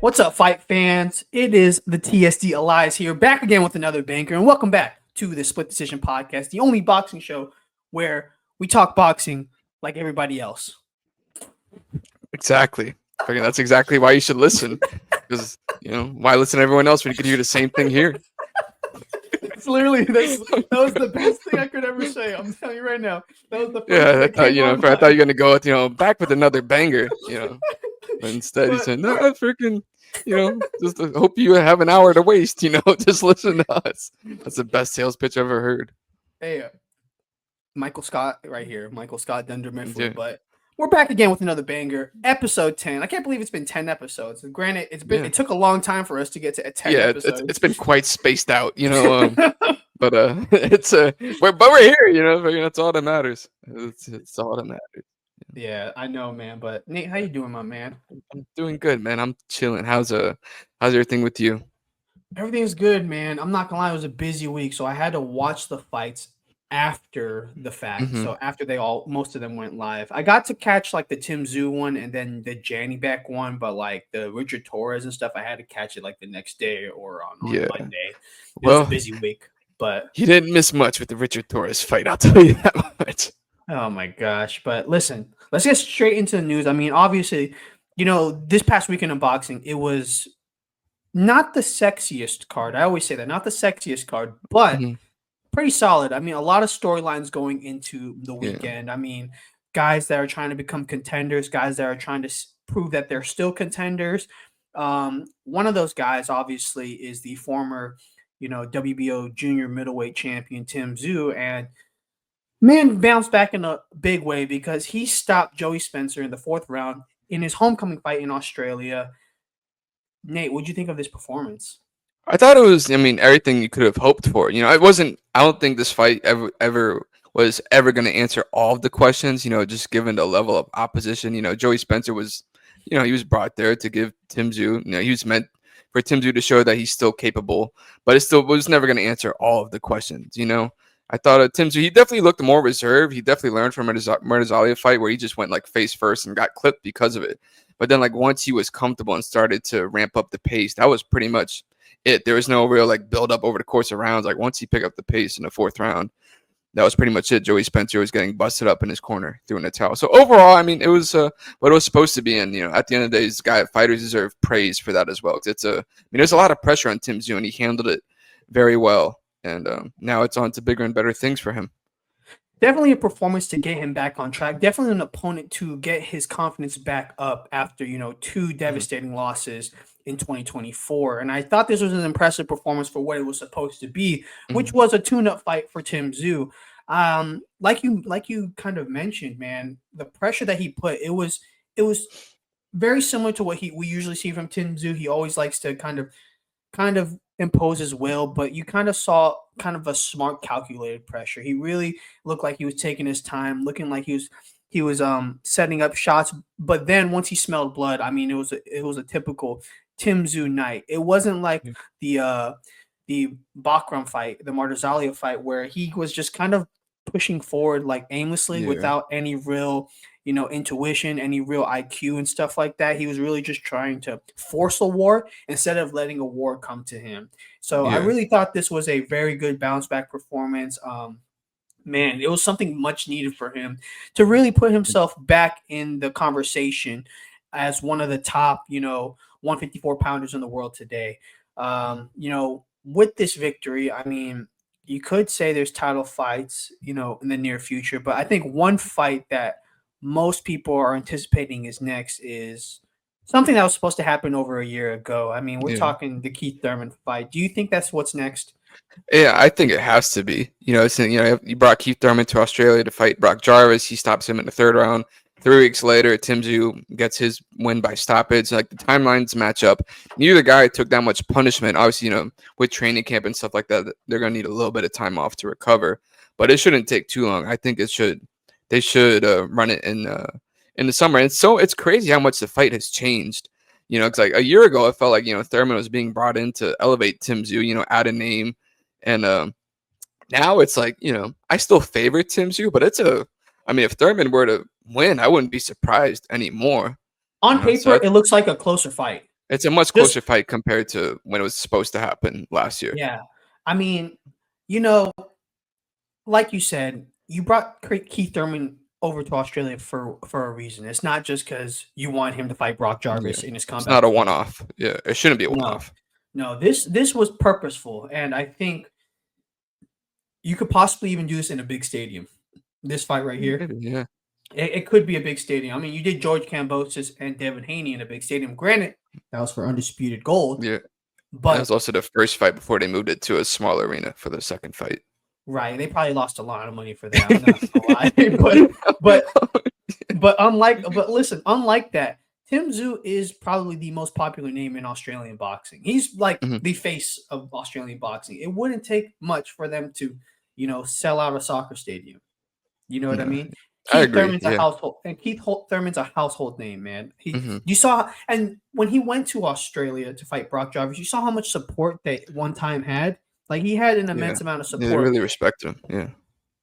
What's up, fight fans? It is the TSD Alyas here, back again with another banker, and welcome back to the Split Decision Podcast, the only boxing show where we talk boxing like everybody else. Exactly. That's exactly why you should listen. Because, why listen to everyone else when you could hear the same thing here? It's literally, that was the best thing I could ever say. I'm telling you right now. That was the first Yeah, thing that came on I thought you were going to go with, back with another banger, But instead he said, no, freaking, just hope you have an hour to waste, just listen to us. That's the best sales pitch I've ever heard. Hey, Michael Scott right here. Michael Scott Dunder Mifflin. Yeah. But we're back again with another banger. Episode 10. I can't believe it's been 10 episodes. Granted, it took a long time for us to get to 10 episodes. It's been quite spaced out, but we're here, that's all that matters. It's all that matters. Yeah, I know, man. But Nate, how you doing, my man? I'm doing good, man. I'm chilling. How's everything with you? Everything's good, man. I'm not gonna lie, it was a busy week, so I had to watch the fights after the fact. Mm-hmm. So after most of them went live, I got to catch like the Tim Tszyu one and then the Janny Beck one, but like the Richard Torres and stuff, I had to catch it like the next day or on Monday. It was a busy week, but he didn't miss much with the Richard Torres fight. I'll tell you that much. Oh my gosh! But listen, let's get straight into the news. I mean, obviously, this past weekend in boxing, it was not the sexiest card. I always say that, not the sexiest card, but pretty solid. I mean, a lot of storylines going into the weekend. Yeah. I mean, guys that are trying to become contenders, guys that are trying to prove that they're still contenders. One of those guys, obviously, is the former, WBO junior middleweight champion, Tim Tszyu. And man bounced back in a big way because he stopped Joey Spencer in the fourth round in his homecoming fight in Australia. Nate, what'd you think of this performance? I thought it was, everything you could have hoped for. I don't think this fight ever was going to answer all of the questions, just given the level of opposition. Joey Spencer was, he was brought there to give Tim Tszyu, he was meant for Tim Tszyu to show that he's still capable, but it still was never going to answer all of the questions, I thought Tim Tszyu, he definitely looked more reserved. He definitely learned from Alyas fight where he just went like face first and got clipped because of it. But then like once he was comfortable and started to ramp up the pace, that was pretty much it. There was no real like build up over the course of rounds. Like once he picked up the pace in the fourth round, that was pretty much it. Joey Spencer was getting busted up in his corner, throwing the towel. So overall, it was what it was supposed to be. And at the end of the day, fighters deserve praise for that as well. It's there's a lot of pressure on Tim Tszyu, and he handled it very well. And now it's on to bigger and better things for him. Definitely a performance to get him back on track. Definitely an opponent to get his confidence back up after, two devastating losses in 2024. And I thought this was an impressive performance for what it was supposed to be, which was a tune-up fight for Tim Tszyu. Like you kind of mentioned, man, the pressure that he put, it was very similar to what we usually see from Tim Tszyu. He always likes to kind of impose his will, but you kind of saw kind of a smart, calculated pressure. He really looked like he was taking his time, looking like he was setting up shots. But then once he smelled blood, it was a typical Tim Tszyu night. It wasn't like the Bakram fight, the Marrero fight, where he was just kind of pushing forward like aimlessly without any real intuition, any real IQ and stuff like that. He was really just trying to force a war instead of letting a war come to him. So I really thought this was a very good bounce back performance. Man, it was something much needed for him to really put himself back in the conversation as one of the top, 154 pounders in the world today. With this victory, you could say there's title fights, in the near future, but I think one fight that most people are anticipating is next is something that was supposed to happen over a year ago. We're talking the Keith Thurman fight. Do you think that's what's next? Yeah, I think it has to be. You brought Keith Thurman to Australia to fight Brock Jarvis. He stops him in the third round. 3 weeks later, Tim Tszyu gets his win by stoppage. Like the timelines match up. Neither guy took that much punishment. Obviously, with training camp and stuff like that, they're gonna need a little bit of time off to recover. But it shouldn't take too long. I think they should run it in the summer. And so it's crazy how much the fight has changed. It's like a year ago, it felt like Thurman was being brought in to elevate Tim Tszyu, add a name, and now it's like I still favor Tim Tszyu, but if Thurman were to win, I wouldn't be surprised anymore. On paper, it looks like a closer fight. It's a much Just closer fight compared to when it was supposed to happen last year. yeah. I mean, you know, like you said, you brought Keith Thurman over to Australia for a reason. It's not just because you want him to fight Brock Yeah. Jarvis in his It's comeback not a defense. one-off. Yeah, it shouldn't be a No, one-off. no. This was purposeful, and I think you could possibly even do this in a big stadium. This fight right here, Maybe, yeah. it could be a big stadium. I mean, you did George Kambosos and Devin Haney in a big stadium. Granted, that was for undisputed gold, Yeah. And it was but also the first fight before they moved it to a small arena for the second fight. right, they probably lost a lot of money for that. I'm not gonna lie, but but listen, unlike that, Tim Tszyu is probably the most popular name in Australian boxing. He's like Mhm. the face of Australian boxing. It wouldn't take much for them to, sell out a soccer stadium. You know what I Yeah, mean? I Keith agree. Thurman's a Yeah. household, and Thurman's a household name, man. Mhm. You saw, and when he went to Australia to fight Brock Jarvis, you saw how much support they one time had. Like he had an Yeah. immense amount of Yeah, they support. really respect him. Yeah.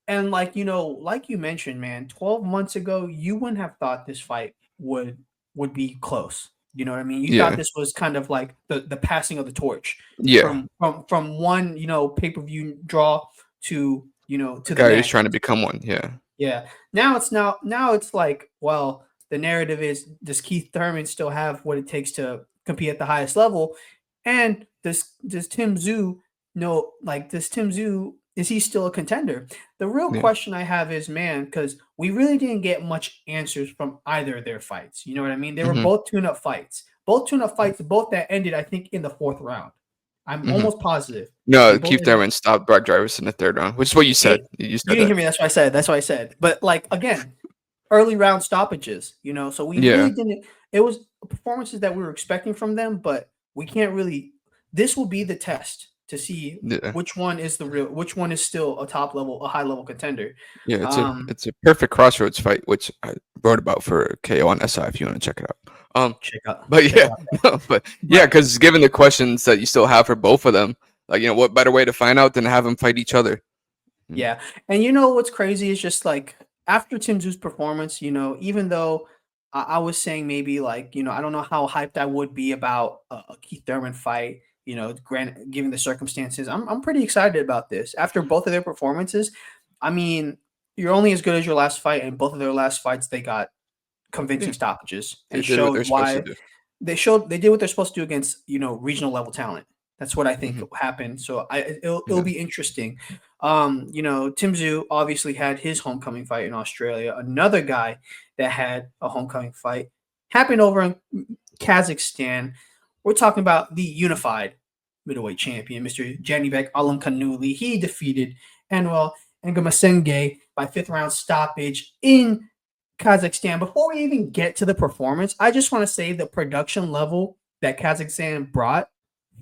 And like you mentioned, man, 12 months ago, you wouldn't have thought this fight would be close. You know what I mean? You thought Yeah. this was kind of like the passing of the torch Yeah. from one, pay-per-view draw to A the guy who's next. trying to become one. Yeah. Yeah. Now it's like, well, the narrative is, does Keith Thurman still have what it takes to compete at the highest level? And does Tim Tszyu does Tim Tszyu, is he still a contender? The real Yeah. question I have is, man, because we really didn't get much answers from either of their fights. You know what I mean? They were Mhm. both tune-up fights. Both tune-up fights, both that ended, I think, in the fourth round. I'm Mhm. almost positive. They No, both Keith ended. Thurman stopped Brock Jarvis in the third round, which is what you said. Hey, You you said didn't that. hear me. That's what I said. That's what I said. But like again, early round stoppages, so we really Yeah. didn't. It was performances that we were expecting from them, but we can't really. This will be the test to see Yeah. which one is still a high level contender. Yeah. Um, It's a perfect crossroads fight, which I wrote about for KO on SI if you want to check it out. But check yeah, out. no, but yeah, But because given the questions that you still have for both of them, like what better way to find out than have them fight each other? Mm. yeah, and what's crazy is just like after Tim Tszyu's performance, even though I was saying maybe like I don't know how hyped I would be about a Keith Thurman fight. Granted, given the circumstances, I'm pretty excited about this. After both of their performances, I mean, you're only as good as your last fight, and both of their last fights they got convincing Yeah, stoppages they and did what showed they're supposed to why do. they did what they're supposed to do against regional level talent. That's what I think Hmm. happened. So it'll Yeah, be interesting. Tim Tszyu obviously had his homecoming fight in Australia. Another guy that had a homecoming fight happened over in Kazakhstan. We're talking about the unified middleweight champion, Mr. Janibek Alamkhanuli. He defeated Anwar Engamasenge by fifth round stoppage in Kazakhstan. Before we even get to the performance, I just want to say the production level that Kazakhstan brought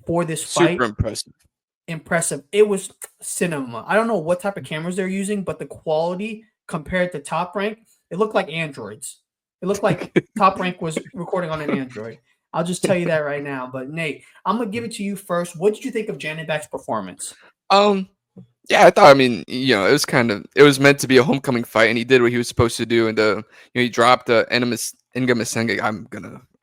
for this super fight, impressive. impressive. It was cinema. I don't know what type of cameras they're using, but the quality compared to Top Rank, it looked like androids. It looked like Top Rank was recording on an Android. I'll just tell you that right now. But Nate, I'm gonna give it to you first. What did you think of Janibek's performance? Um, yeah, I thought. I mean, it was meant to be a homecoming fight, and he did what he was supposed to do. And he dropped Engamasenge.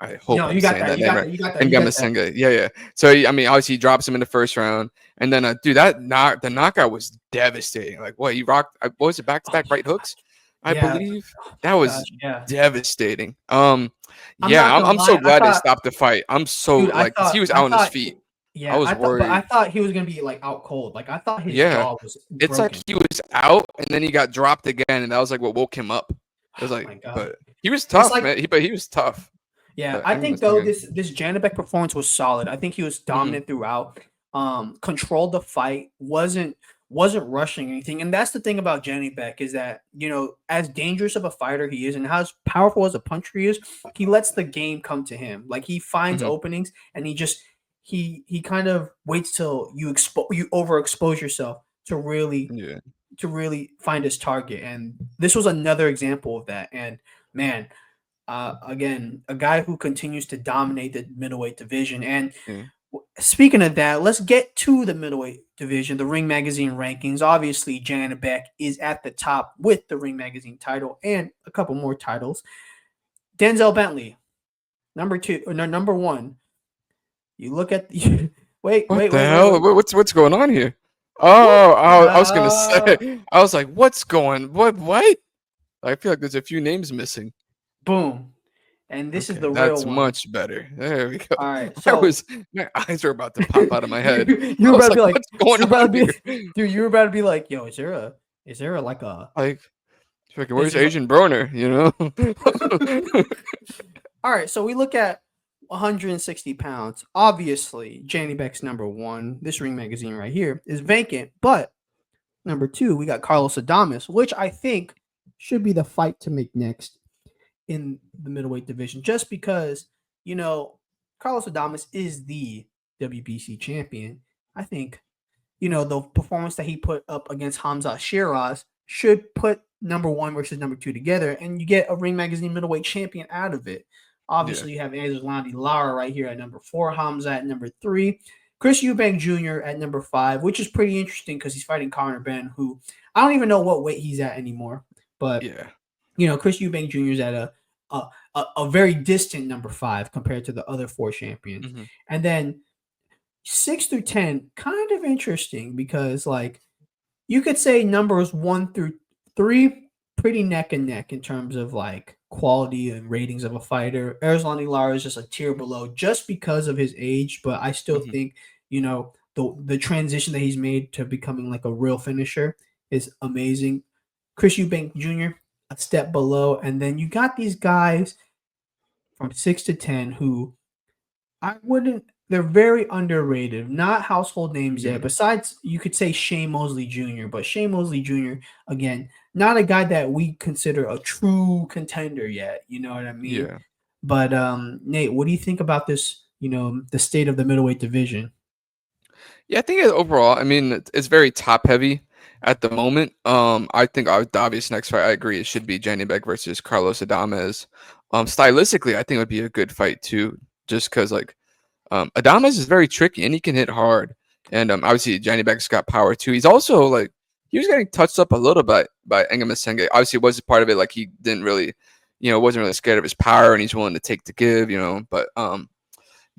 I hope No, I'm you got saying that. that You name got right. that. You got that. You got that. Engamasenge. Yeah, yeah. So I mean, obviously, he drops him in the first round, and then dude, the knockout was devastating. Like what he rocked. What was it? Back to Oh back my right hooks, I yeah. believe. Oh That my was gosh. Yeah. devastating. I'm Yeah, not gonna I'm so lie. I glad they thought, stopped the fight. I'm so dude, like, cause he was out on his feet. I yeah, was but I worried. thought he was gonna be like out cold. Like I thought his Yeah. jaw was It's like broken. he was out and then he got dropped again, and that was like what woke him up. It was Oh like, my god. but he was It's tough, like, man. But he was tough. yeah, But I Ingram think was though thinking, this Janibek performance was solid. I think he was mhm, dominant throughout. Controlled the fight, wasn't rushing anything. And that's the thing about Janibek is that, as dangerous of a fighter he is and how powerful as a puncher he is, he lets the game come to him. Like he finds mhm, openings and he kind of waits till you overexpose yourself to yeah, really find his target. And this was another example of that. And man, again, a guy who continues to dominate the middleweight division. And yeah, speaking of that, let's get to the middleweight division, the Ring Magazine rankings. Obviously, Janibek is at the top with the Ring Magazine title and a couple more titles. Denzel Bentley, number two, or no, number one. You look at the wait, What wait, the wait, wait, hell? wait. What's going on here? Woo! Oh, I was gonna say. I was like, what's going? What? I feel like there's a few names missing. Boom. And this is Okay, the real that's one. much better. There we go. All right. I So was my eyes were about to pop out of my head. you I were about was to be like, like, what's going you're about on to be, here? dude, you were about to be like, yo, is there like a, Like, freaking, is where's there, Agent Broner? You know? all right. So we look at 160 pounds. Obviously, Janny Beck's number one. This Ring magazine right here is vacant. But number two, we got Carlos Adames, which I think should be the fight to make next in the middleweight division, just because, you know, Carlos Adames is the WBC champion. I think, you know, the performance that he put up against Hamza Shiraz should put number one versus number two together, and you get a Ring Magazine middleweight champion out of it. Yeah. Obviously, you have Angelani Lara right here at number four, Hamza at number three, Chris Eubank Jr. at number five, which is pretty interesting because he's fighting Conor Benn, who I don't even know what weight he's at anymore. But Yeah. you know, Chris Eubank Jr. is at a very distant number five compared to the other four champions. Hmm. And then 6 through 10, kind of interesting because like you could say numbers 1 through 3 pretty neck and neck in terms of like quality and ratings of a fighter. Erzlani Lara is just a tier below just because of his age, but I still Hmm. think, you know, the transition that he's made to becoming like a real finisher is amazing. Chris Eubank Jr. a step below, and then you got these guys from 6 to 10 who I wouldn't. They're very underrated, not household names yet. Yeah. Besides, you could say Shane Mosley Jr., but Shane Mosley Jr. again, not a guy that we consider a true contender yet. You know what I mean? Yeah. But Nate, what do you think about this? You know, the state of the middleweight division. Yeah, I think overall, I mean, it's very top heavy at the moment. I think the obvious next fight, I agree, it should be Jenny Beck versus Carlos Adames. Stylistically, I think it would be a good fight too, just because like Adames is very tricky and he can hit hard, and obviously Jenny Beck's got power too. He's also like he was getting touched up a little bit by Engem Senge. Obviously, it was part of it. Like he didn't really, wasn't really scared of his power, and he's willing to take the give, But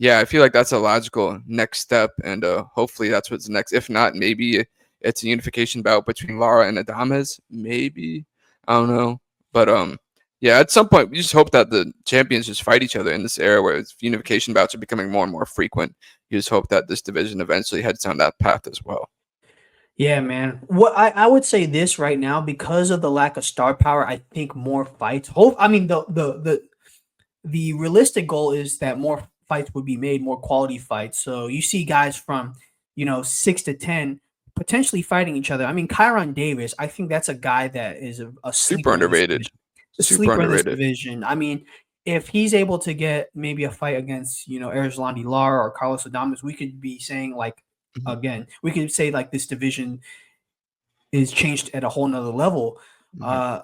yeah, I feel like that's a logical next step, and hopefully that's what's next. If not, maybe it's a unification bout between Lara and Adames. Maybe I don't know, but yeah, at some point we just hope that the champions just fight each other in this era where unification bouts are becoming more and more frequent. You just hope that this division eventually heads down that path as well. Yeah, man. What I would say this right now because of the lack of star power, I think more fights. Hope I mean the realistic goal is that more fights would be made, more quality fights. So you see guys from, 6 to 10 potentially fighting each other. I mean, Kyron Davis, I think that's a guy that is a Super sleeper in this underrated. division. A Super sleeper in this underrated. division. I mean, if he's able to get maybe a fight against, Erzlandi Lara or Carlos Adames, we could be saying like Mhm, again, we could say like this division is changed at a whole nother level. mhm. Uh,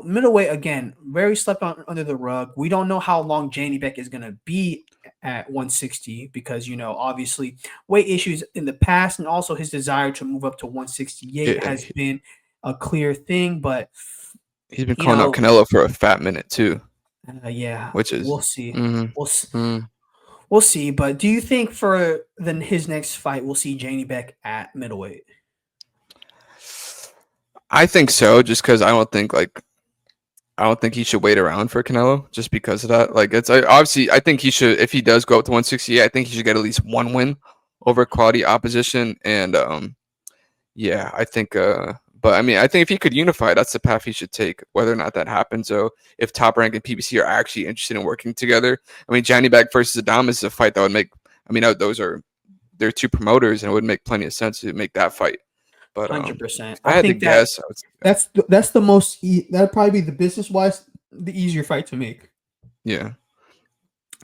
middleweight again, very slept on under the rug. We don't know how long Janey Beck is gonna be at 160 because obviously weight issues in the past and also his desire to move up to 168 Yeah, has been a clear thing. But he's been you calling out know, Canelo for a fat minute too, yeah, which is. we'll see. Mhm, We'll s- mhm. we'll see. But do you think for then his next fight we'll see Janey Beck at middleweight? I think so, just because I don't think he should wait around for Canelo just because of that. Like it's obviously I think he should if he does go up to 168, I think he should get at least one win over quality opposition. And yeah, I think but I mean I think if he could unify, that's the path he should take. Whether or not that happens, so if Top Rank and PBC are actually interested in working together, I mean Johnny Bag versus Adamas is a fight that would make. I mean those are they're two promoters, and it would make plenty of sense to make that fight. But 100%. if I I had to think that guess, I would say that. that's the most that'd probably be the business wise the easier fight to make. Yeah,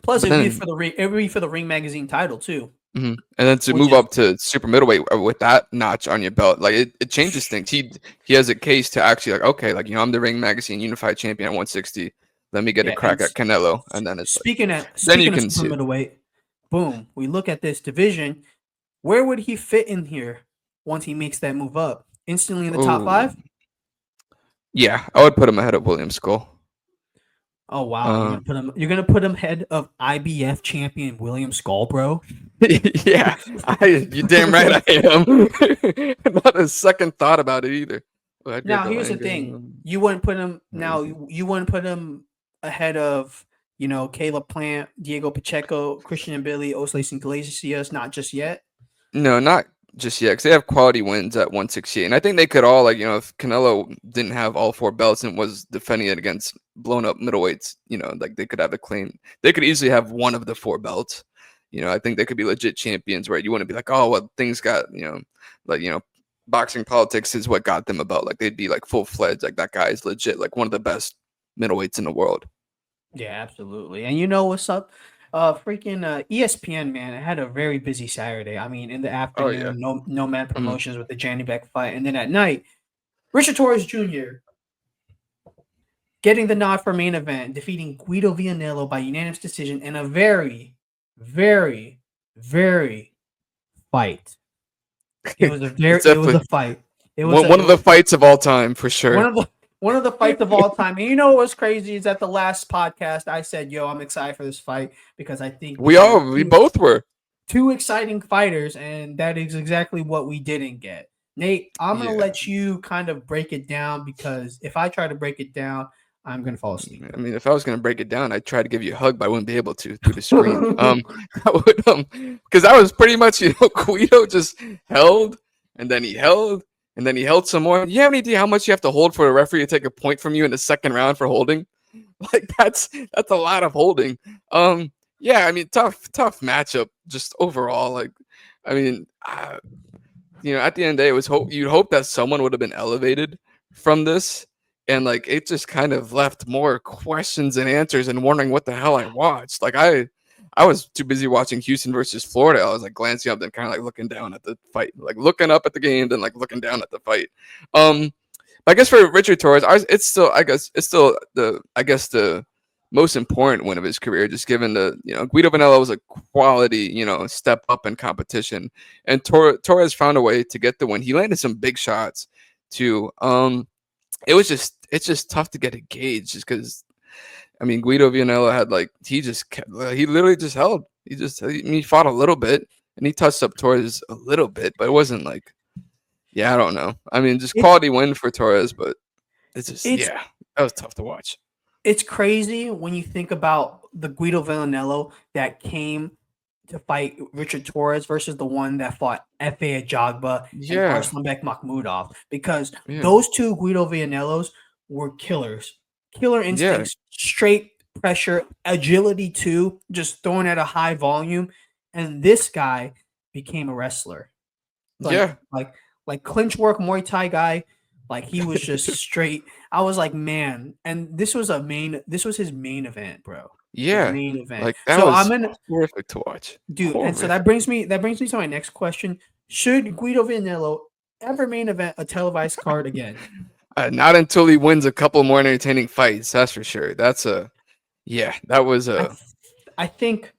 Plus, but then. it would be for the Ring Magazine title too, Mhm. And then to which move is up to super middleweight with that notch on your belt, like it changes things. He has a case to actually like, okay, like I'm the Ring Magazine Unified Champion at 160. Let me get a yeah. And crack at Canelo, and then it's like, then you speaking of can super see it. middleweight, boom. We look at this division. Where would he fit in here once he makes that move up? Instantly in the top Oh, five. yeah, I would put him ahead of William Skull. Oh wow, Um, you're gonna put him head of IBF champion William Skull, bro. yeah, you damn right I am. Not a second thought about it either. Oh, Edgar Now here's the thing: Berlanga. you wouldn't put him Where is now. he? You wouldn't put him ahead of Caleb Plant, Diego Pacheco, Christian and Billy, Oslace and Iglesias. Not just yet. No, not just yet, because they have quality wins at 168, and I think they could all if Canelo didn't have all four belts and was defending it against blown up middleweights, like they could have a claim. They could easily have one of the four belts. I think they could be legit champions where you wouldn't be like, oh, well, things got like boxing politics is what got them a belt. Like they'd be like full fledged, like that guy is legit, like one of the best middleweights in the world. Yeah, absolutely. And you know what's up? Freaking ESPN, man, it had a very busy Saturday. I mean, in the Oh yeah. afternoon, no man Mhm. promotions with the Janny Beck fight, and then at night, Richard Torres Jr. getting the nod for main event, defeating Guido Villanello by unanimous decision in a very, very, very fight. It was a It's it was a definitely fight. one of the fights of all time for sure. One of the fights of all time. And you know what's crazy is at the last podcast I said, "Yo, I'm excited for this fight because I think we had We both were. two exciting fighters, and that is exactly what we didn't get." Nate, I'm gonna Yeah. let you kind of break it down because if I try to break it down, I'm gonna fall asleep. I mean, if I was gonna break it down, I'd try to give you a hug, but I wouldn't be able to through the screen. I would because I was pretty much Guido just held, and then he held, and then he held some more. You have any idea how much you have to hold for a referee to take a point from you in the second round for holding? Like that's a lot of holding. Yeah, I mean, tough matchup just overall. Like, I mean, at the end of the day, it was you'd hope that someone would have been elevated from this, and like it just kind of left more questions and answers and wondering what the hell I watched. Like I was too busy watching Houston versus Florida. I was like glancing up and kind of like looking down at the fight, like looking up at the game, then like looking down at the fight. I guess for Richard Torres, it's still the most important win of his career, just given the Guido Vanella was a quality step up in competition, and Torres found a way to get the win. He landed some big shots too. It's just tough to get a gauge just because I mean Guido Vanella had he literally just held. He fought a little bit and he touched up Torres a little bit, but it wasn't like yeah, I don't know. I mean, just It's quality win for Torres, but it's just it's that was tough to watch. it's crazy when you think about the Guido Villanello that came to fight Richard Torres versus the one that fought Efe Ajagba and Yeah, Arslanbek Makhmudov because yeah, those two Guido Villanellos were killers. Killer yeah, instincts, straight pressure, agility too, just throwing at a high volume. And this guy became a wrestler. Like yeah, like like clinch work Muay Thai guy. Like he was just straight. I was like, man, and this was his main event, bro. His yeah. main event. Like that So I'm was in horrific to watch. dude, and so Horrific. that brings me to my next question. Should Guido Vianello ever main event a televised card again? Not until he wins a couple more entertaining fights. That's for sure. That's a yeah. That was I a th- I think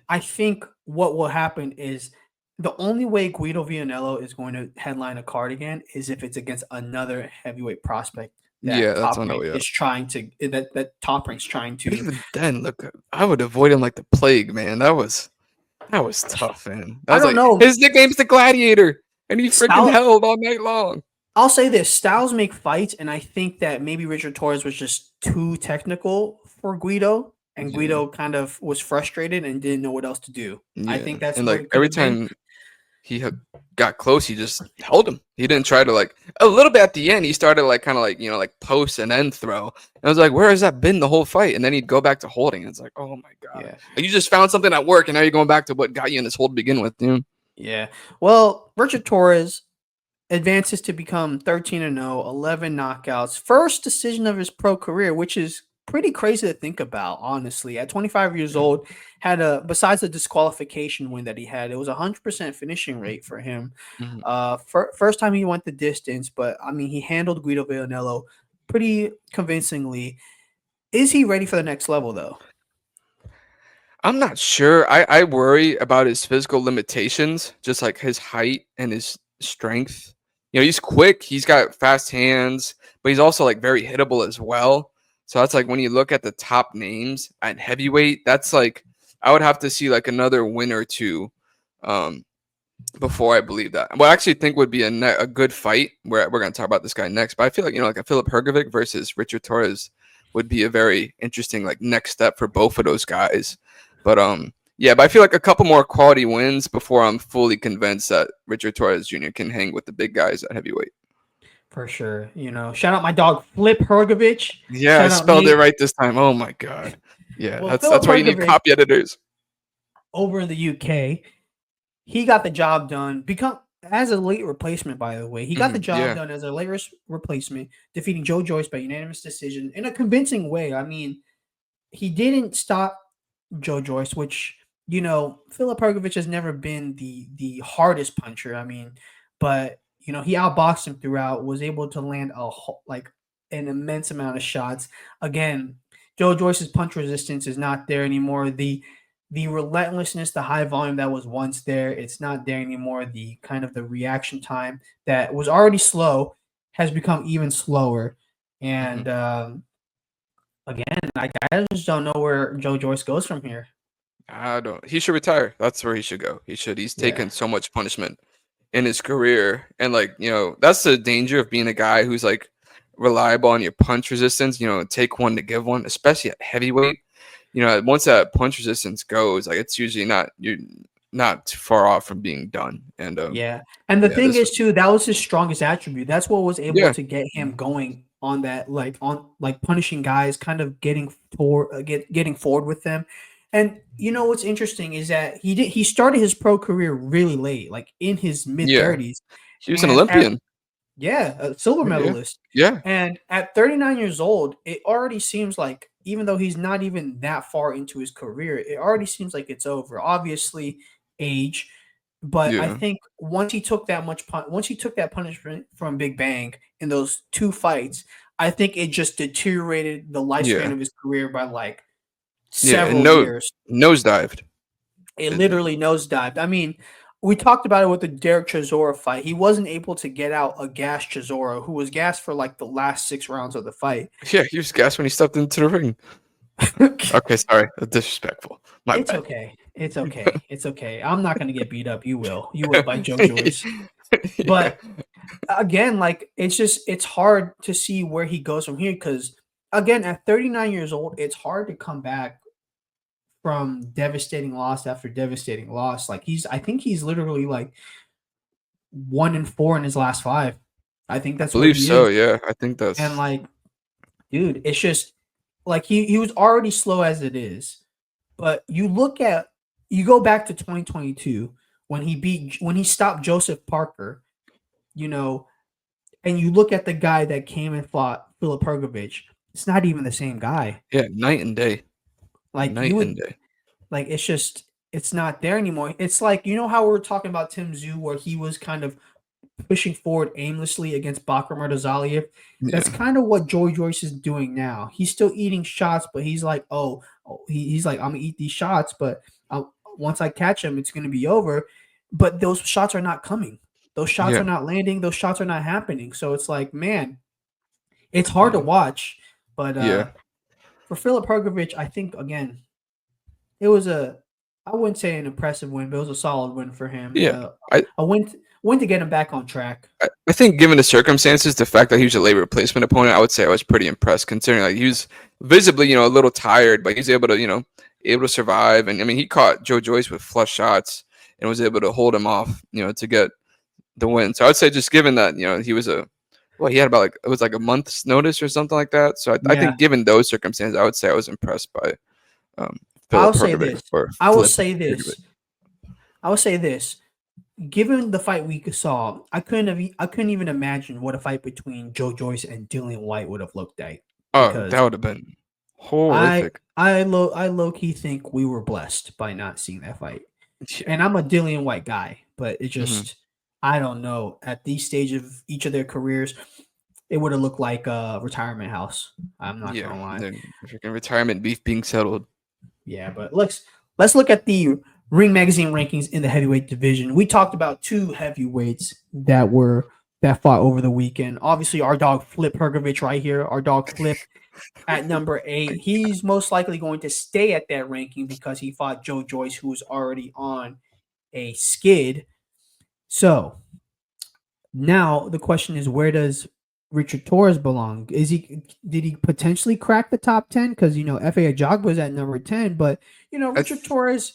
I think what will happen is the only way Guido Vianello is going to headline a card again is if it's against another heavyweight prospect yeah. that That's Top on the Rank way up. is trying to that Top Rank's trying But to. even then, look, I would avoid him like the plague, man. That was tough, man. That I was don't like know. his nickname's the Gladiator, and he freaking Style held all night long. I'll say this: styles make fights, and I think that maybe Richard Torres was just too technical for Guido, and Yeah, Guido kind of was frustrated and didn't know what else to do. I yeah. think that's And what like it could every have been. time got close, he just held him. He didn't try to like a little bit at the end. He started like kind of like like post and then throw. And I was like, where has that been the whole fight? And then he'd go back to holding. It's like, oh my god, Yeah, like, you just found something at work, and now you're going back to what got you in this hold to begin with, dude. yeah. Well, Richard Torres advances to become 13-0, 11 knockouts, first decision of his pro career, which is pretty crazy to think about, honestly. At 25 years old, had a besides the disqualification win that he had, it was 100% finishing rate for him. Mhm. First time he went the distance, but I mean, he handled Guido Villanello pretty convincingly. Is he ready for the next level, though? I'm not sure. I worry about his physical limitations, just like his height and his strength. He's quick. He's got fast hands, but he's also like very hittable as well. So that's like when you look at the top names at heavyweight, that's like I would have to see like another win or two before I believe that. What I actually think would be a good fight, where we're going to talk about this guy next, but I feel like, like a Philip Hrgovic versus Richard Torres would be a very interesting like next step for both of those guys. But yeah, but I feel like a couple more quality wins before I'm fully convinced that Richard Torres Jr. can hang with the big guys at heavyweight. For sure. Shout out my dog Flip Hrgovic. Yeah, I Shout out spelled Nate. it right this time. Oh my god. Yeah, Well, that's why you need Hrgovic, copy editors. over in the UK, he got the job done. Become as a late replacement, by the way. He got the job done as a late replacement, defeating Joe Joyce by unanimous decision in a convincing way. I mean, he didn't stop Joe Joyce, which Filip Hrgovic has never been the hardest puncher. I mean, but he outboxed him throughout, was able to land an immense amount of shots. Again, Joe Joyce's punch resistance is not there anymore. The relentlessness, the high volume that was once there, it's not there anymore. The kind of the reaction time that was already slow has become even slower. And again, I just don't know where Joe Joyce goes from here. I don't. He should retire. That's where he should go. He's taken so much punishment in his career, and that's the danger of being a guy who's like reliable on your punch resistance. Take one to give one, especially at heavyweight. Once that punch resistance goes, like it's usually you're not too far off from being done. And and the thing is too, that was his strongest attribute. That's what was able to get him going on that, punishing guys, kind of getting forward with them. And what's interesting is that he started his pro career really late, like in his mid 30s. He was an Olympian. A silver medalist. Yeah. And at 39 years old, it already seems like, even though he's not even that far into his career, it already seems like it's over. Obviously, age, but I think once he took that punishment from Big Bang in those two fights, I think it just deteriorated the lifespan of his career by several years. Nosedived. It literally nosedived. I mean, we talked about it with the Derek Chisora fight. He wasn't able to get out a gassed Chisora, who was gassed for the last 6 rounds of the fight. Yeah, he was gassed when he stepped into the ring. Okay, sorry. Disrespectful. It's bad. Okay. It's okay. It's okay. I'm not going to get beat up. You will. You will by Joe Joyce. But again, it's hard to see where he goes from here because, again, at 39 years old, it's hard to come back from devastating loss after devastating loss. I think he's literally 1-4 in his last 5. I think that's. I believe so. Yeah, I think that's. And dude, it's just he was already slow as it is, but you go back to 2022 when he stopped Joseph Parker, and you look at the guy that came and fought Filip Hrgovic. It's not even the same guy. Yeah, night and day. Night and day. It's not there anymore. It's how we were talking about Tim Tszyu, where he was kind of pushing forward aimlessly against Bakr Murtazaliev. That's kind of what Joe Joyce is doing now. He's still eating shots, but he's he's like, I'm gonna eat these shots, but once I catch him, it's gonna be over. But those shots are not coming. Those shots are not landing. Those shots are not happening. So it's man, it's hard to watch. But for Filip Hrgovic, I think again, it was I wouldn't say an impressive win, but it was a solid win for him. Yeah, a win to get him back on track. I think, given the circumstances, the fact that he was a late replacement opponent, I would say I was pretty impressed, considering he was visibly, a little tired, but he's able to survive. And I mean, he caught Joe Joyce with flush shots and was able to hold him off, to get the win. So I would say, just given that, he was he had about it was a month's notice or something like that. So I think, given those circumstances, I would say I was impressed by. I will say this. Given the fight we saw, I couldn't even imagine what a fight between Joe Joyce and Dillian Whyte would have looked like. Oh, that would have been horrific. I low key think we were blessed by not seeing that fight. Yeah. And I'm a Dillian Whyte guy, but it just I don't know. At these stages of each of their careers, it would have looked like a retirement house. I'm not gonna lie. Freaking retirement beef being settled. Yeah, but let's look at the Ring Magazine rankings in the heavyweight division. We talked about 2 heavyweights that fought over the weekend. Obviously, our dog Flip Hrgovic right here. Our dog Flip at number 8. He's most likely going to stay at that ranking because he fought Joe Joyce, who was already on a skid. So now the question is, where does Richard Torres belong? Did he potentially crack the top 10? Because F.A. Ajagba is at number 10, but Richard Torres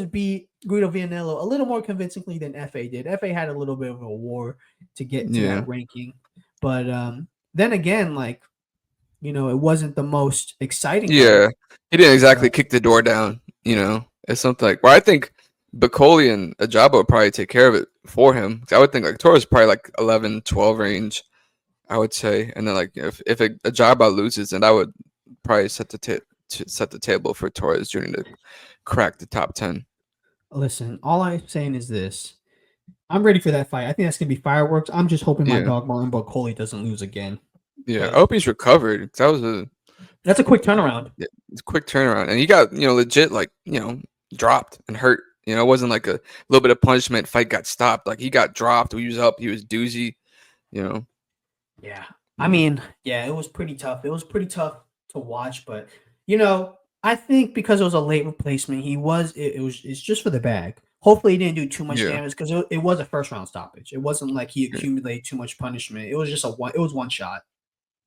beat Guido Vianello a little more convincingly than F.A. did. F.A. had a little bit of a war to get to that ranking, but then again, it wasn't the most exciting. Yeah, he didn't exactly kick the door down. It's something like. Well, I think Bacoli and Ajaba would probably take care of it for him. I would think Torres probably 11, 12 range. I would say, and then if Ajaba loses, then I would probably set the table for Torres Jr. to crack the top 10. Listen, all I'm saying is this: I'm ready for that fight. I think that's gonna be fireworks. I'm just hoping my dog Martin Bacoli doesn't lose again. Yeah, I hope he's recovered. That's a quick turnaround. Yeah, it's a quick turnaround, and he got legit dropped and hurt. It wasn't like a little bit of punishment. Fight got stopped. He got dropped. He was up. He was doozy. Yeah. I mean, yeah, it was pretty tough. It was pretty tough to watch, but I think because it was a late replacement, it's just for the bag. Hopefully he didn't do too much damage because it was a first round stoppage. It wasn't like he accumulated too much punishment. It was just one shot.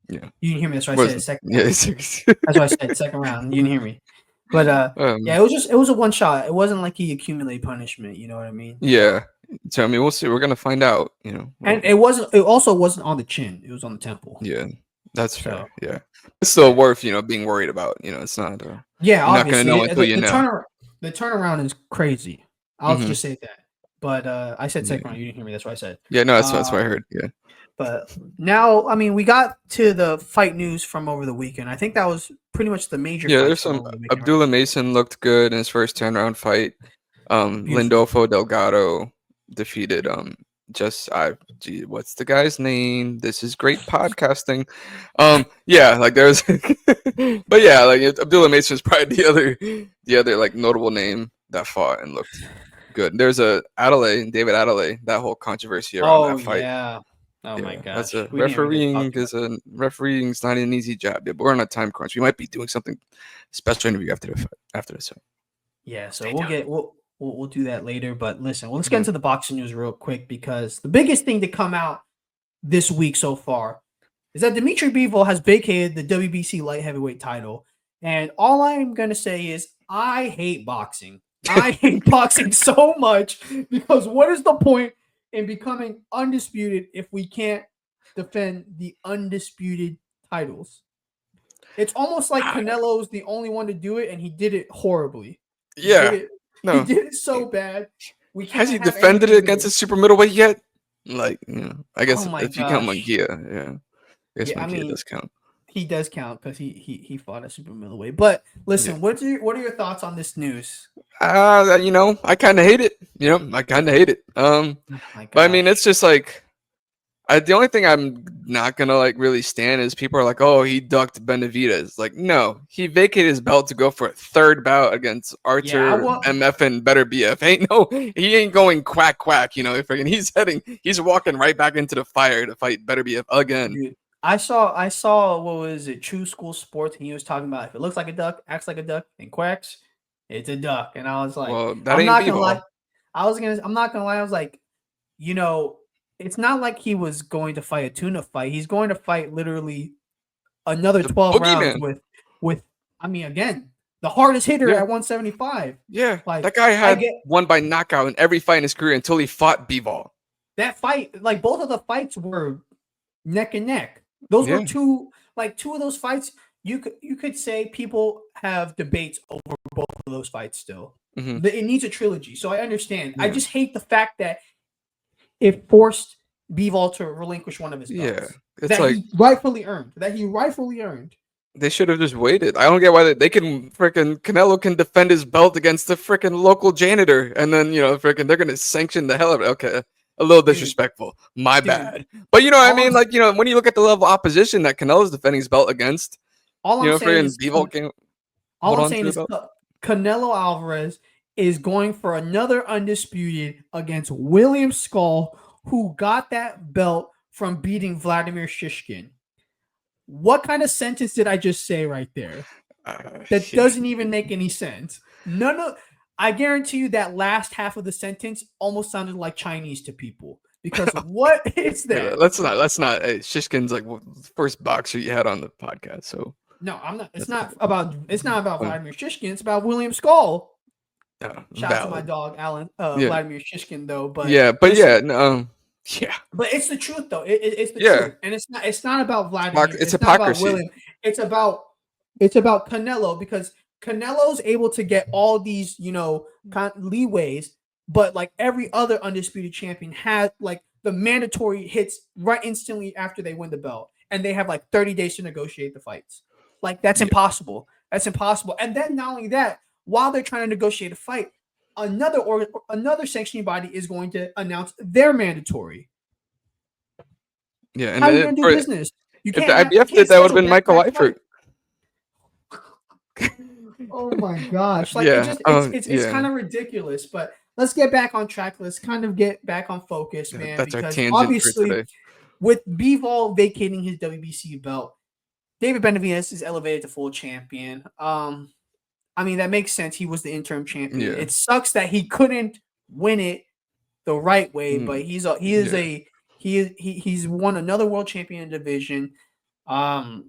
Yeah. You didn't hear me. That's why I said second. Yeah, that's why I said second round. You didn't hear me. But yeah, it was a one shot. It wasn't like he accumulated punishment, you know what I mean? Yeah. So I mean, we'll see. We're gonna find out. And it also wasn't on the chin. It was on the temple. Yeah, that's fair. Yeah, it's still worth being worried about. It's not. Yeah, you're obviously. not gonna know until you know. The turnaround is crazy. I'll just say that. But I said second round. You didn't hear me. That's what I said. Yeah, no, that's what I heard. Yeah. But now, I mean, we got to the fight news from over the weekend. I think that was pretty much the major. Yeah, there's some. Abdullah Mason looked good in his first 10-round fight. Lindolfo Delgado defeated what's the guy's name? This is great podcasting. There's but yeah, Abdullah Mason is probably the other notable name that fought and looked good. There's David Adelaide, that whole controversy around that fight. Yeah. Oh my gosh. That's refereeing's not an easy job. Yeah, but we're on a time crunch. We might be doing something special interview after this fight. Yeah, so we'll do that later. But listen, let's get into the boxing news real quick because the biggest thing to come out this week so far is that Dmitry Bivol has vacated the WBC light heavyweight title. And all I'm going to say is I hate boxing. I hate boxing so much because what is the point in becoming undisputed if we can't defend the undisputed titles? It's almost like Canelo's the only one to do it, and he did it horribly. He did it so bad. Has he defended it against a super middleweight yet? I guess if you count Munguia, I guess Munguia does count. He does count because he fought a super middleweight. But listen, what are your thoughts on this news? I kind of hate it. I kind of hate it. But I mean, it's just the only thing I'm not gonna really stand is people are like, oh, he ducked Benavidez. No, he vacated his belt to go for a third bout against Arthur MF and Better BF. He ain't going quack. He's walking right back into the fire to fight Better BF again. Dude, I saw what was it, True School Sports, and he was talking about if it looks like a duck, acts like a duck, and quacks, it's a duck. And I was like, well, I'm not gonna lie. I'm not gonna lie. I was like, it's not like he was going to fight a tuna fight. He's going to fight literally another 12 rounds with I mean, again, the hardest hitter at 175. Yeah, that guy had won by knockout in every fight in his career until he fought Bivol. That fight, both of the fights were neck and neck. Those were two of those fights. You could say people have debates over both of those fights still. Mm-hmm. It needs a trilogy, so I understand. Yeah. I just hate the fact that it forced Bivol to relinquish one of his belts. Yeah, it's he rightfully earned. They should have just waited. I don't get why they can Canelo can defend his belt against the freaking local janitor, and then they're gonna sanction the hell out of it. Okay. A little disrespectful. My bad. But what I mean? When you look at the level of opposition that Canelo's defending his belt against, Bivol can. All I'm saying is Canelo Alvarez is going for another undisputed against William Skull, who got that belt from beating Vladimir Shishkin. What kind of sentence did I just say right there? That doesn't even make any sense. None of I guarantee you that last half of the sentence almost sounded like Chinese to people. Because what is that? Let's not. Hey, Shishkin's like the first boxer you had on the podcast, so No, I'm not. It's that's not about. It's not about fun. Vladimir Shishkin. It's about William Skull. Shout out to my Valid. dog Alan, Yeah, Vladimir Shishkin, though. But yeah, but listen, yeah, no, yeah, but it's the truth, though. It's the yeah. truth, and it's not. It's not about Vladimir. It's It's not about hypocrisy. William. It's about. It's about Canelo because Canelo's able to get all these, leeways, but like every other undisputed champion has like the mandatory hits right instantly after they win the belt, and they have like 30 days to negotiate the fights. Like that's Yeah. impossible. That's impossible. And then not only that, while they're trying to negotiate a fight, another sanctioning body is going to announce their mandatory. Yeah, and How are you going to do business? You if can't. the You IBF can't did, that would have schedule been Michael back-to-back Eifert. Oh my gosh. Like Yeah, it's kind of ridiculous, but let's get back on track. Let's kind of get back on focus, man, that's our because tangent for obviously today. with Bivol vacating his WBC belt, David Benavidez is elevated to full champion. I mean, that makes sense. He was the interim champion. Yeah. It sucks that he couldn't win it the right way, but he's won another world champion division. Who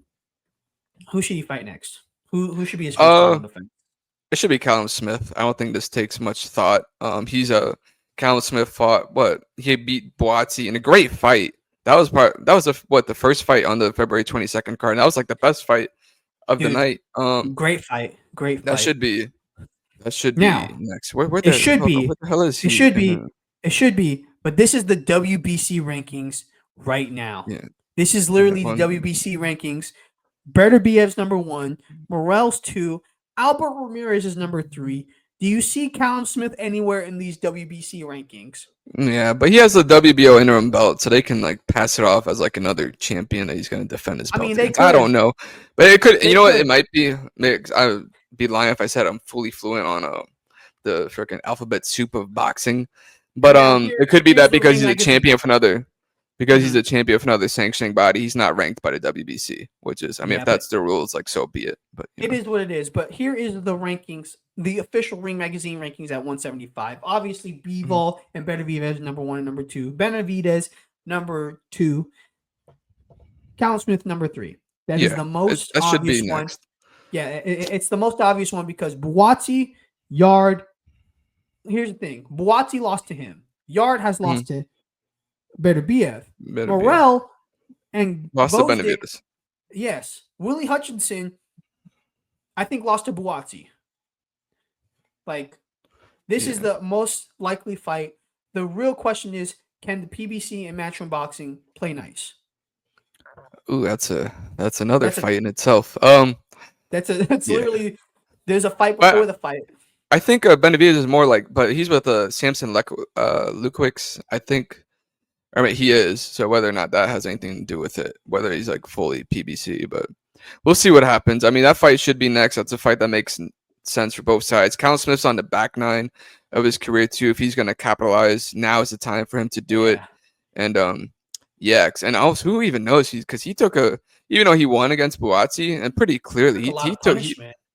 should he fight next? Who should be his first title defense? It should be Callum Smith. I don't think this takes much thought. Callum Smith fought he beat Buatsi in a great fight. That was the first fight on the February 22nd card. And that was like the best fight of the night. Great fight. That should be now, next. Where it should be. What the hell is he? It should be. But this is the WBC rankings right now. Yeah. This is literally the WBC rankings. Beterbiev's number 1, Morrell's 2, Albert Ramirez is number 3. Do you see Callum Smith anywhere in these WBC rankings? Yeah, but he has the WBO interim belt, so they can like pass it off as like another champion that he's going to defend his belt. I mean, I don't know, but it could. What? It might be. I would be lying if I said I'm fully fluent on the freaking alphabet soup of boxing. But it could be that because he's a champion of another. Because he's a champion of another sanctioning body, he's not ranked by the WBC, which is, I mean, if that's the rules, like, so be it. But it is what it is. But here is the rankings, the official Ring Magazine rankings at 175. Obviously, Bivol and Benavidez number 1 and number 2. Benavidez number 2. Callum Smith number 3. That is the most obvious should be one. Next. Yeah, it's the most obvious one because Buatsi, Yard. Here's the thing: Buatsi lost to him. Yard has lost to Beterbiev. Morrell and lost to Benavidez. Yes. Willie Hutchinson, I think, lost to Buatsi. Like, this is the most likely fight. The real question is, can the PBC and Matchroom Boxing play nice? Ooh, that's another fight in itself. That's literally there's a fight before the fight. I think Benavidez is more like, but he's with Samson Lukowicz, I think. I mean, he is. So whether or not that has anything to do with it, whether he's like fully PBC, but we'll see what happens. I mean, that fight should be next. That's a fight that makes sense for both sides. Callum Smith's on the back 9 of his career too. If he's going to capitalize, now is the time for him to do it. And and also who even knows? Because he took even though he won against Buatsi, and pretty clearly he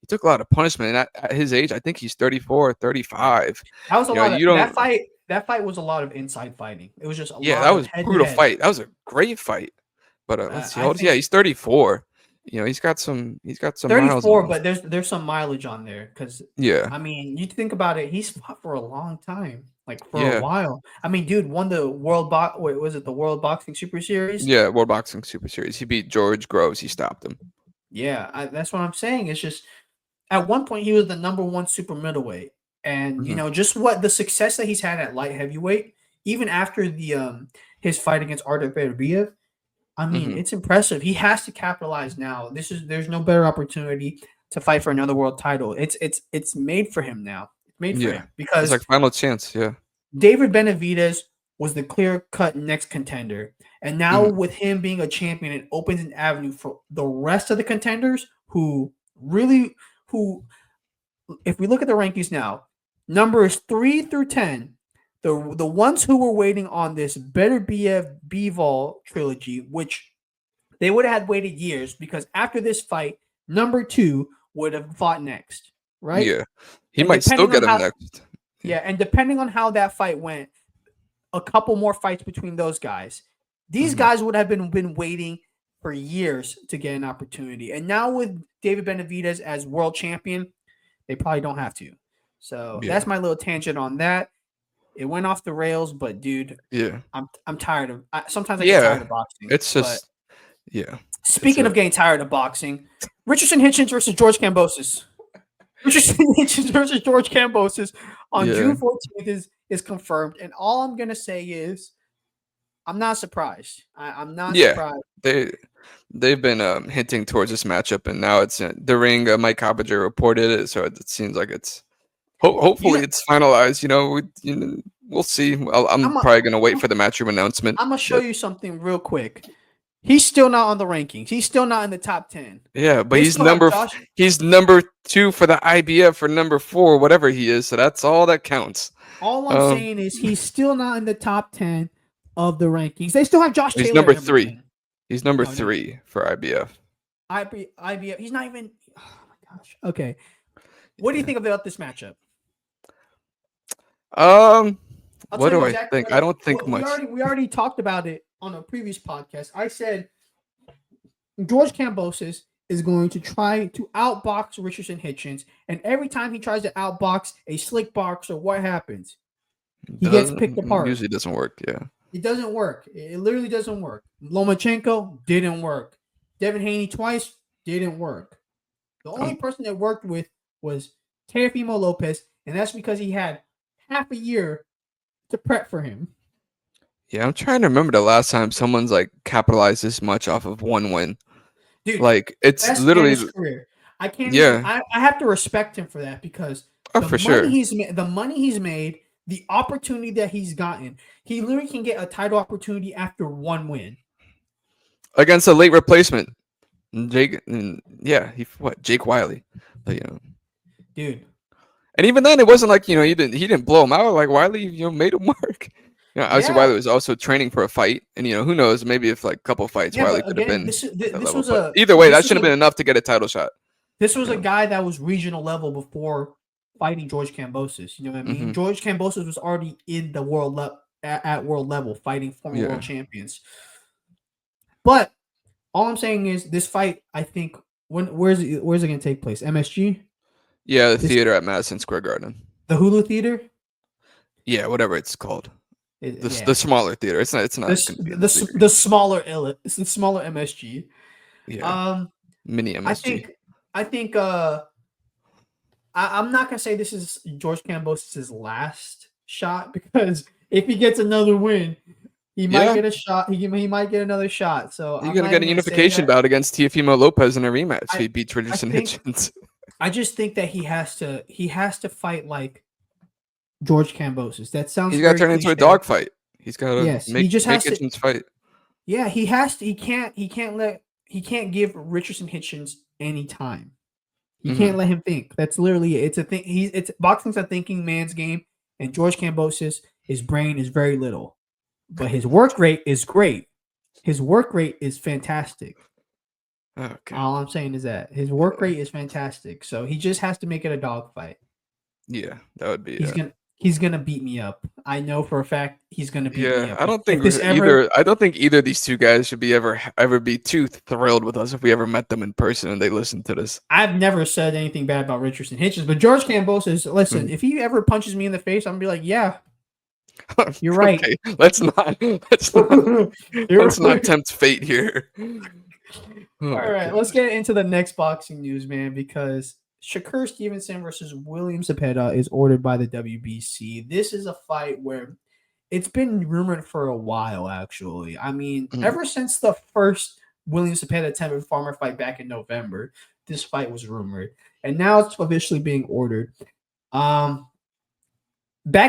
took a lot of punishment. And at his age, I think he's 34 or 35. That was a lot of that fight was a lot of inside fighting. It was just that was a brutal fight. That was a great fight. But let's see. He's 34. He's got some 34, but there's some mileage on there because I mean, you think about it, he's fought for a long time, like for a while. I mean, dude won the World Boxing Super Series? Yeah, World Boxing Super Series. He beat George Groves. He stopped him. Yeah, that's what I'm saying. It's just at one point he was the number 1 super middleweight. And just what the success that he's had at light heavyweight, even after the his fight against Artur Beterbiev, I mean, it's impressive. He has to capitalize now. There's no better opportunity to fight for another world title. It's made for him now. It's made for him because it's like final chance. Yeah, David Benavidez was the clear-cut next contender, and now with him being a champion, it opens an avenue for the rest of the contenders who, if we look at the rankings now. Numbers 3 through 10, the ones who were waiting on this Beterbiev Bivol trilogy, which They would have had waited years because after this fight, number 2 would have fought next, right? Yeah, he And might still depending on get him how, next. yeah, and depending on how that fight went, a couple more fights between those guys, these Mhm. guys would have been waiting for years to get an opportunity. And now with David Benavidez as world champion, they probably don't have to. So Yeah, that's my little tangent on that. It went off the rails, but dude, yeah, I'm tired of. Sometimes I get tired yeah. of boxing. It's But just yeah. It's speaking a of getting tired of boxing, Richardson Hitchens versus George Kambosos. Richardson Hitchens versus George Kambosos on yeah, June 14th is confirmed. And all I'm gonna say is I'm not surprised. I'm not yeah. surprised. They've been hinting towards this matchup, and now it's the ring. Mike Coppinger reported it, so it seems like it's You hopefully know, it's finalized. We'll see. I'm I'm a, probably gonna wait I'm, for the matchup announcement. I'm gonna show But you something real quick. He's still not on the rankings. He's still not in the top 10. yeah, but They still have Josh. he's number 2 for the IBF for number 4, whatever he is. So that's all that counts. All I'm Um, saying is he's still not in the top 10 of the rankings. They still have Josh he's Taylor number at number 3. 10. He's number No, no. 3 for IBF. IBF. He's not even. Oh my gosh. Okay. What do you think about this matchup? I'll Tell you do I exactly. think? I don't think We much. already talked about it on a previous podcast. I said George Kambosos is going to try to outbox Richardson Hitchens, and every time he tries to outbox a slick boxer, what happens? He gets picked apart. Usually doesn't work. Yeah. It doesn't work. It literally doesn't work. Lomachenko didn't work. Devin Haney twice didn't work. The only person that worked with was Teofimo Lopez, and that's because he had half a year to prep for him. Yeah, I'm trying to remember the last time someone's like capitalized this much off of one win. Dude, Like it's best literally in his career. I can't yeah. even. I have to respect him for that because Oh, for sure. the money he's made, the opportunity that he's gotten, he literally can get a title opportunity after one win Against a late replacement. Jake Jake Wiley. But, dude. and even then it wasn't like, he didn't blow him out. Like Wiley, made him work. Obviously Yeah. Wiley was also training for a fight, and who knows, maybe if like a couple fights Yeah, Wiley but could have again, been this that was level. But either way, that should have been enough to get a title shot. This was a guy that was regional level before fighting George Kambosos. You know what I mean? Mm-hmm. George Kambosos was already in the at world level fighting former world champions. But all I'm saying is this fight, I think, where's it going to take place? MSG? Yeah, the theater at Madison Square Garden. The Hulu Theater? Yeah, whatever it's called. The smaller theater. It's not. The smaller It's the smaller MSG. Yeah. Mini MSG. I think. I'm not gonna say this is George Kambosos' last shot because if he gets another win, he might get a shot. He might get another shot. So he's gonna get a unification bout against Teofimo Lopez in a rematch. He beats Richardson Hitchens. I just think that he has to fight like George Kambosos. That sounds. He's got to turn into a dogfight. He's got to make Hitchens fight. Yeah, he has to. He can't give Richardson Hitchens any time. You can't let him think. That's literally it. It's a thing. Boxing's a thinking man's game, and George Kambosos, his brain is very little, but his work rate is great. His work rate is fantastic. Okay. All I'm saying is that his work rate is fantastic. So he just has to make it a dogfight. Yeah, that would be. He's gonna beat me up. I know for a fact he's gonna beat me up. I don't think either of these two guys should be ever be too thrilled with us if we ever met them in person and they listen to this. I've never said anything bad about Richardson Hitchens, but George Kambosos, listen, if he ever punches me in the face, I'm gonna be like, yeah, you're right. Okay, let's not tempt fate here. All right, let's get into the next boxing news, man, because Shakur Stevenson versus William Zepeda is ordered by the WBC. This is a fight where it's been rumored for a while, actually. I mean, ever since the first William Zepeda Tevin Farmer fight back in November, this fight was rumored. And now it's officially being ordered. Back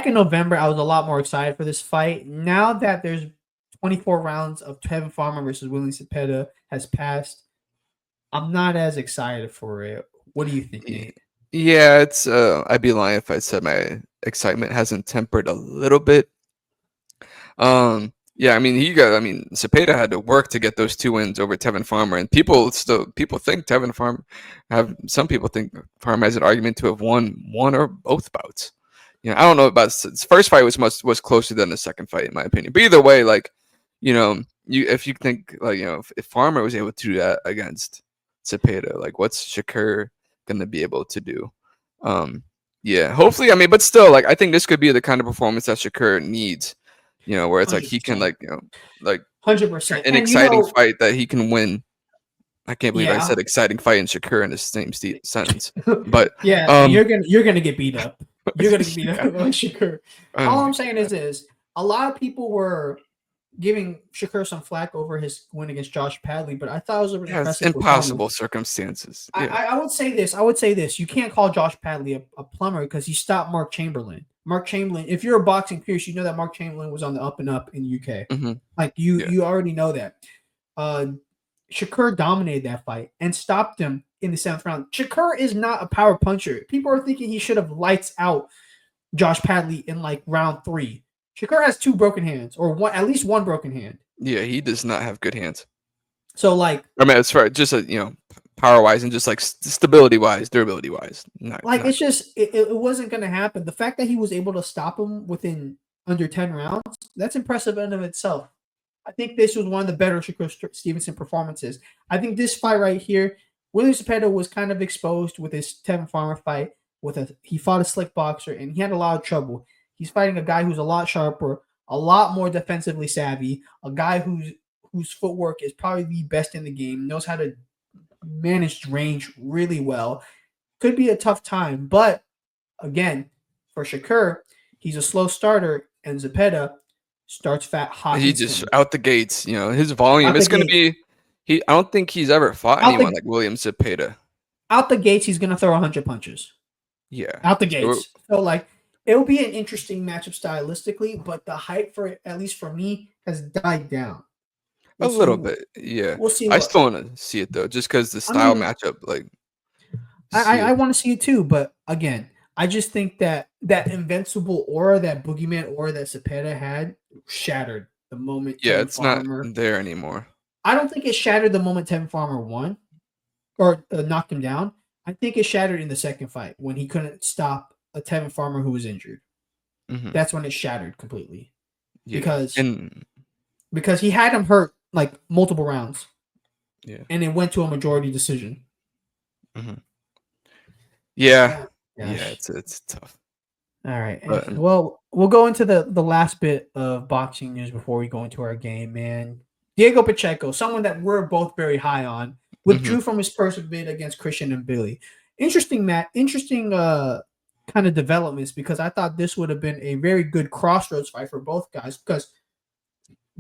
in November, I was a lot more excited for this fight. Now that there's 24 rounds of Tevin Farmer versus William Zepeda has passed, I'm not as excited for it. What do you think, Nate? Yeah, it's I'd be lying if I said my excitement hasn't tempered a little bit. Yeah, I mean, Cepeda had to work to get those 2 wins over Tevin Farmer, and people think Tevin Farmer some people think Farmer has an argument to have won one or both bouts. I don't know about his first fight was closer than the second fight in my opinion. But either way, like, if you think like if Farmer was able to do that against Cepeda, like what's Shakur gonna be able to do? Yeah, hopefully. I mean, but still, like I think this could be the kind of performance that Shakur needs. Where it's like he can 100%. like 100%. an And exciting fight that he can win. I can't believe I yeah, said exciting fight and Shakur in the same sentence. But yeah, you're gonna get beat up. You're gonna get beat up yeah. by Shakur. Oh All my I'm saying God. is a lot of people were giving Shakur some flack over his win against Josh Padley, but I thought it was an Yeah, it's impressive performance. impossible circumstances. I, Yeah. I, I would say this. I would say this. You can't call Josh Padley a plumber because he stopped Mark Chamberlain. Mark Chamberlain, if you're a boxing pierce, you know that Mark Chamberlain was on the up and up in the UK. Hmm. Like you, Yeah. you already know that. Uh, Shakur dominated that fight and stopped him in the 7th round. Shakur is not a power puncher. People are thinking he should have lights out Josh Padley in like round 3. Shakur has 2 broken hands, or at least 1 broken hand. Yeah, he does not have good hands. So like, I mean, as far as just power wise and just like stability wise, durability wise, not it's just it wasn't going to happen. The fact that he was able to stop him within under 10 rounds, that's impressive in and of itself. I think this was one of the better Shakur Stevenson performances. I think this fight right here, William Cepeda was kind of exposed with his Tevin Farmer fight. He fought a slick boxer and he had a lot of trouble. He's fighting a guy who's a lot sharper, a lot more defensively savvy, a guy whose footwork is probably the best in the game, knows how to manage range really well. Could be a tough time, but again, for Shakur, he's a slow starter, and Cepeda starts hot he just instantly. out the gates. His volume. Out the It's gonna gate, be. I don't think he's ever fought out anyone the like William Cepeda. out the gates, he's gonna throw 100 punches. Yeah. Out the So, gates. So like it'll be an interesting matchup stylistically, but the hype for it, at least for me, has died down. a We'll see. little bit. Yeah. We'll see I what. still want to see it though, just because the I style mean, matchup, like see I it. want to see it too, but again, I just think that invincible aura, that boogeyman aura that Cepeda had, shattered the moment Yeah, Tevin it's not Farmer. there anymore. I don't think it shattered the moment Tevin Farmer won or knocked him down. I think it shattered in the second fight when he couldn't stop a Tevin Farmer who was injured. Hmm. That's when it shattered completely Yeah. because And he had him hurt like multiple rounds. yeah. And it went to a majority decision. Hmm. Yeah. Oh, Yeah. It's tough. all right. But Well, we'll go into the last bit of boxing news before we go into our game, man. Diego Pacheco, someone that we're both very high on, withdrew from his first bid against Christian and Billy. Interesting, Matt. Interesting kind of developments because I thought this would have been a very good crossroads fight for both guys because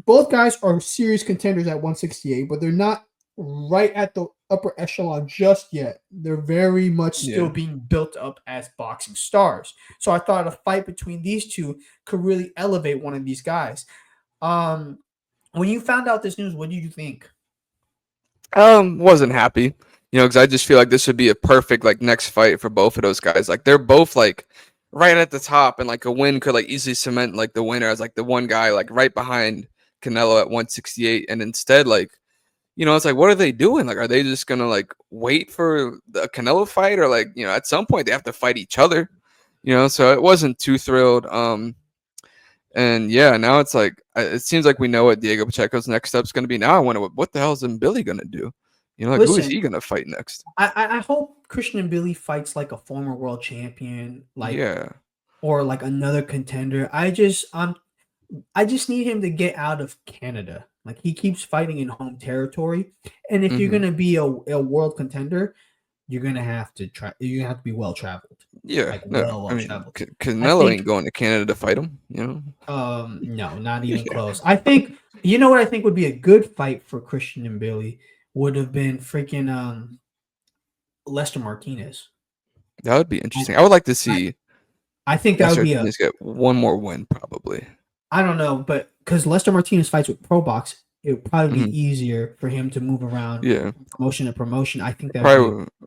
both guys are serious contenders at 168, but they're not right at the upper echelon just yet. They're very much still being built up as boxing stars. So I thought a fight between these two could really elevate one of these guys. When you found out this news, what did you think? Wasn't happy, because I just feel like this would be a perfect like next fight for both of those guys. Like they're both like right at the top, and like a win could like easily cement like the winner as like the one guy like right behind Canelo at 168. And instead, like, it's like, what are they doing? Like, are they just gonna like wait for the Canelo fight, or like, at some point they have to fight each other? So it wasn't too thrilled. And yeah, now it's like it seems like we know what Diego Pacheco's next step's going to be. Now I wonder what the hell is Billy going to do? Like who is he going to fight next? I hope Christian and Billy fights like a former world champion, like or like another contender. I just need him to get out of Canada. Like he keeps fighting in home territory, and if you're going to be a world contender, you're gonna have to try. You're gonna have to be well traveled. Yeah, like no, well traveled. Canelo ain't going to Canada to fight him. No, not even close. I think what I think would be a good fight for Christian and Billy would have been freaking Lester Martinez. That would be interesting. I would like to see. I think that would be get one more win probably. I don't know, but because Lester Martinez fights with Pro Box, it would probably be easier for him to move around. Promotion to promotion. I think that would be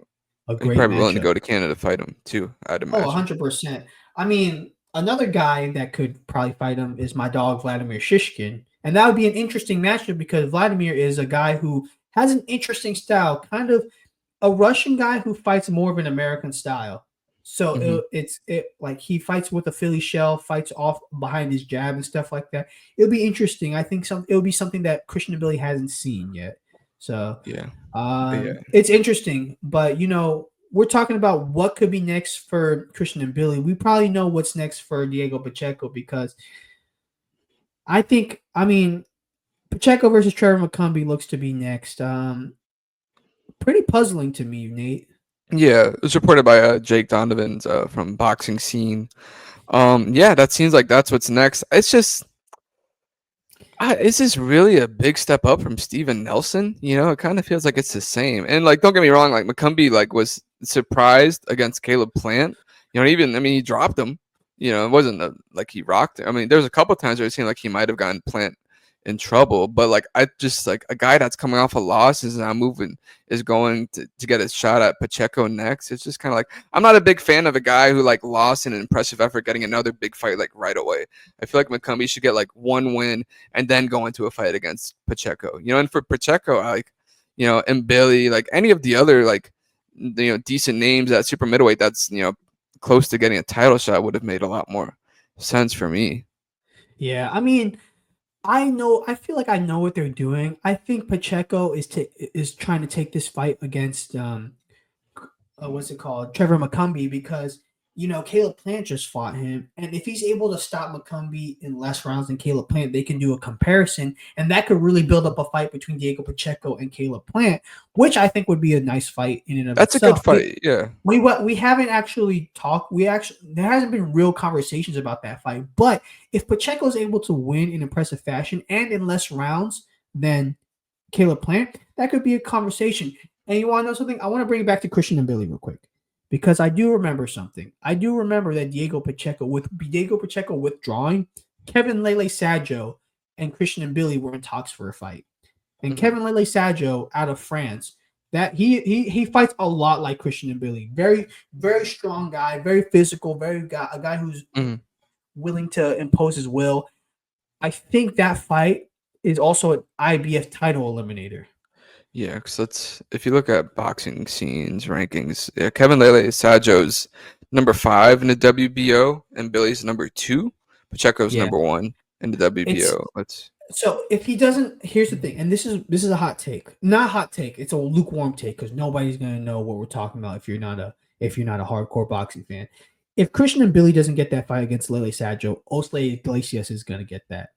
a great probably matchup. willing to go to Canada to fight him too. I'd imagine. 100%. I mean, another guy that could probably fight him is my dog Vladimir Shishkin. And that would be an interesting matchup because Vladimir is a guy who has an interesting style, kind of a Russian guy who fights more of an American style. So Hmm. it's like he fights with a Philly shell, fights off behind his jab and stuff like that. It'll be interesting. I think it'll be something that Christian Billy hasn't seen yet. So Yeah. Yeah. it's interesting, but we're talking about what could be next for Christian and Billy. We probably know what's next for Diego Pacheco because I mean, Pacheco versus Trevor McCumbee looks to be next. Pretty puzzling to me, Nate. Yeah, it was reported by Jake Donovan's from Boxing Scene. Yeah, that seems like that's what's next. It's just, is this really a big step up from Steven Nelson? It kind of feels like it's the same. And like, don't get me wrong, like McCumbee like was surprised against Caleb Plant. Even I mean, he dropped him. It wasn't like he rocked him. I mean, there was a couple times where it seemed like he might have gotten Plant in trouble, but like I just like a guy that's coming off a loss is now moving is going to get a shot at Pacheco next. It's just kind of like I'm not a big fan of a guy who like lost in an impressive effort getting another big fight like right away. I feel like McCumbee should get like one win and then go into a fight against Pacheco. And for Pacheco, and Billy, like any of the other like decent names at super middleweight that's close to getting a title shot would have made a lot more sense for me. Yeah, I mean, I feel like I know what they're doing. I think Pacheco is trying to take this fight against what's it called, Trevor McCumbee, because Caleb Plant just fought him, and if he's able to stop McCumbee in less rounds than Caleb Plant, they can do a comparison, and that could really build up a fight between Diego Pacheco and Caleb Plant, which I think would be a nice fight in and of That's a good itself. fight. Yeah. We haven't actually talked. There hasn't been real conversations about that fight. But if Pacheco is able to win in impressive fashion and in less rounds than Caleb Plant, that could be a conversation. And you want to know something? I want to bring it back to Christian and Billy real quick because I do remember something. I do remember that Diego Pacheco withdrawing, Kevin Lele Saggio and Christian and Billy were in talks for a fight. And Kevin Lele Saggio out of France, that he fights a lot like Christian and Billy. Very, very strong guy, very physical, a guy who's willing to impose his will. I think that fight is also an IBF title eliminator. Yeah, because if you look at Boxing Scene's rankings, Kevin Lele Saggio's number 5 in the WBO and Billy's number 2. Pacheco's number 1 in the WBO. So if he doesn't, here's the thing, and this is a hot take, not a hot take. It's a lukewarm take because nobody's gonna know what we're talking about if you're not a hardcore boxing fan. If Christian and Billy doesn't get that fight against Lele Saggio, Osle Iglesias is gonna get that.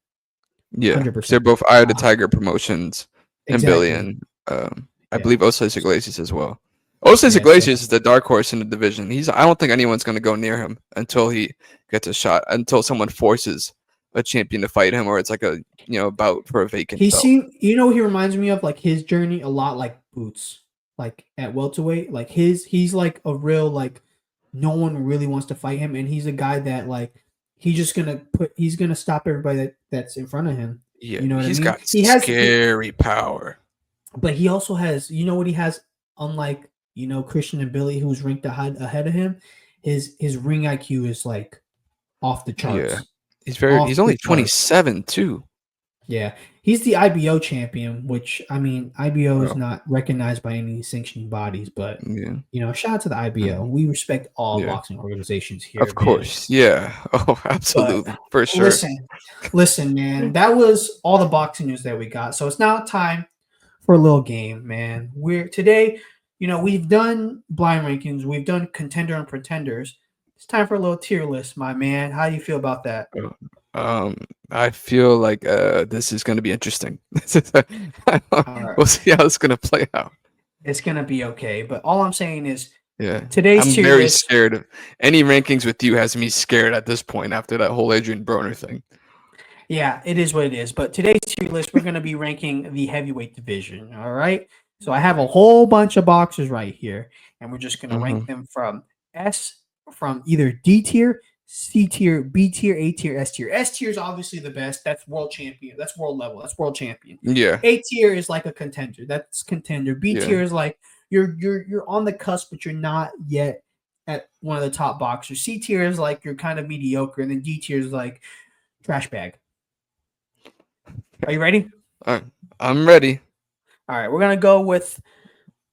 Yeah, 100%. They're both Eye of the Tiger Promotions and Billy and I believe Osle Iglesias as well. Osle Iglesias is the dark horse in the division. I don't think anyone's going to go near him until he gets a shot, until someone forces a champion to fight him, or it's like a bout for a vacant belt. He reminds me of like his journey a lot like Boots, like at welterweight. Like he's like a real like no one really wants to fight him, and he's a guy that like he's gonna stop everybody that's in front of him. Yeah, you know what he's I mean? got scary power. But he also has, what he has, unlike Christian and Billy, who's ranked ahead of him, his ring IQ is like off the charts. Yeah, he's only 27 too. Yeah, he's the IBO champion, which I mean, IBO is not recognized by any sanctioning bodies, but shout out to the IBO. We respect all boxing organizations here. Of course, yeah. Oh, absolutely, for sure. Listen, man, that was all the boxing news that we got. So it's now time for a little game, man. Today, we've done blind rankings, we've done contender and pretenders. It's time for a little tier list, my man. How do you feel about that? I feel like this is going to be interesting. We'll see how it's going to play out. It's going to be okay, but all I'm saying is, today's tier list. I'm very scared of any rankings with you. Has me scared at this point after that whole Adrian Broner thing. Yeah, it is what it is. But today's tier list, we're going to be ranking the heavyweight division. All right. So I have a whole bunch of boxers right here, and we're just going to rank them from either D tier, C tier, B tier, A tier, S tier. S tier is obviously the best. That's world champion. That's world level. That's world champion. Yeah. A tier is like a contender. That's contender. B tier is like you're on the cusp, but you're not yet at one of the top boxers. C tier is like you're kind of mediocre, and then D tier is like trash bag. Are you ready? I'm ready. All right, we're gonna go with